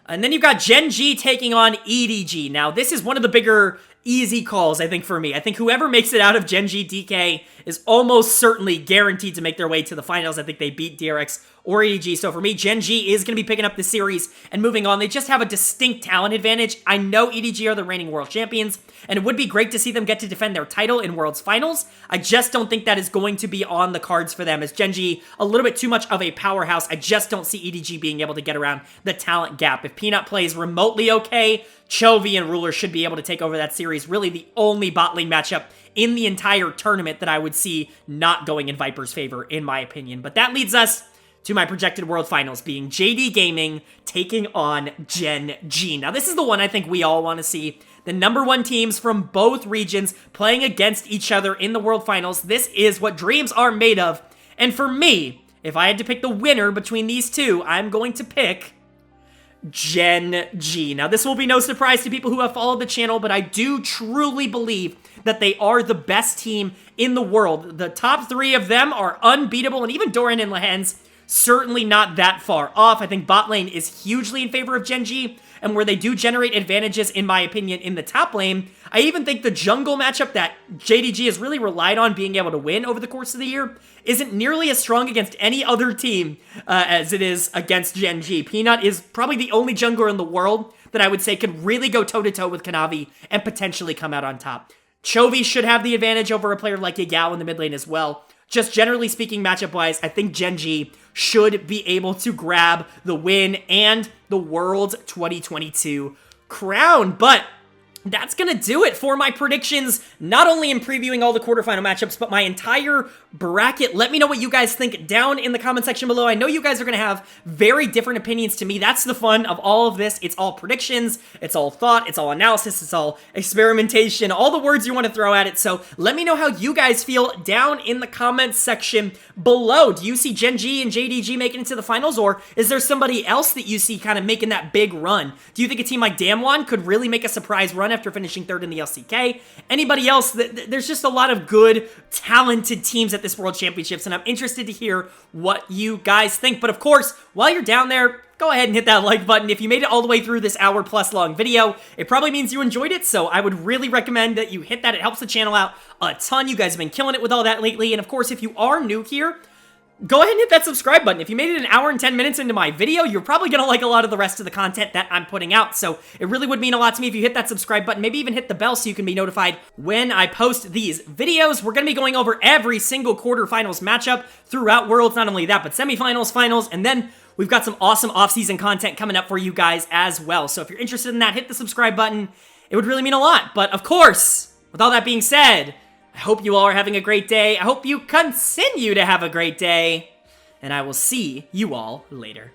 And then you've got Gen.G taking on EDG. Now, this is one of the bigger easy calls, I think, for me. I think whoever makes it out of Gen.G DK is almost certainly guaranteed to make their way to the finals. I think they beat DRX or EDG. So for me, Gen.G is going to be picking up the series and moving on. They just have a distinct talent advantage. I know EDG are the reigning world champions, and it would be great to see them get to defend their title in World's Finals. I just don't think that is going to be on the cards for them, as Gen.G a little bit too much of a powerhouse. I just don't see EDG being able to get around the talent gap. If Peanut plays remotely okay, Chovy and Ruler should be able to take over that series. Really the only bot lane matchup in the entire tournament that I would see not going in Viper's favor, in my opinion. But that leads us to my projected World Finals, being JD Gaming taking on Gen.G. Now, this is the one I think we all want to see. The #1 teams from both regions playing against each other in the World Finals. This is what dreams are made of. And for me, if I had to pick the winner between these two, I'm going to pick Gen.G. Now, this will be no surprise to people who have followed the channel, but I do truly believe that they are the best team in the world. The top 3 of them are unbeatable, and even Doran and Lehens certainly not that far off. I think bot lane is hugely in favor of Gen.G, and where they do generate advantages, in my opinion, in the top lane, I even think the jungle matchup that JDG has really relied on being able to win over the course of the year isn't nearly as strong against any other team as it is against Gen.G. Peanut is probably the only jungler in the world that I would say could really go toe-to-toe with Kanavi and potentially come out on top. Chovy should have the advantage over a player like Yagao in the mid lane as well. Just generally speaking, matchup-wise, I think Gen.G should be able to grab the win and the World 2022 crown. But that's going to do it for my predictions, not only in previewing all the quarterfinal matchups, but my entire bracket. Let me know what you guys think down in the comment section below. I know you guys are going to have very different opinions to me. That's the fun of all of this. It's all predictions, it's all thought, it's all analysis, it's all experimentation, all the words you want to throw at it. So let me know how you guys feel down in the comments section below. Do you see Gen.G and JDG making it to the finals, or is there somebody else that you see kind of making that big run? Do you think a team like DAMWON could really make a surprise run after finishing 3rd in the LCK? Anybody else? There's just a lot of good, talented teams at this World Championships, and I'm interested to hear what you guys think. But of course, while you're down there, go ahead and hit that like button. If you made it all the way through this hour-plus long video, it probably means you enjoyed it, so I would really recommend that you hit that. It helps the channel out a ton. You guys have been killing it with all that lately, and of course, if you are new here, go ahead and hit that subscribe button. If you made it an hour and 10 minutes into my video, you're probably going to like a lot of the rest of the content that I'm putting out. So it really would mean a lot to me if you hit that subscribe button. Maybe even hit the bell so you can be notified when I post these videos. We're going to be going over every single quarterfinals matchup throughout Worlds. Not only that, but semifinals, finals, and then we've got some awesome off-season content coming up for you guys as well. So if you're interested in that, hit the subscribe button. It would really mean a lot. But of course, with all that being said, I hope you all are having a great day. I hope you continue to have a great day. And I will see you all later.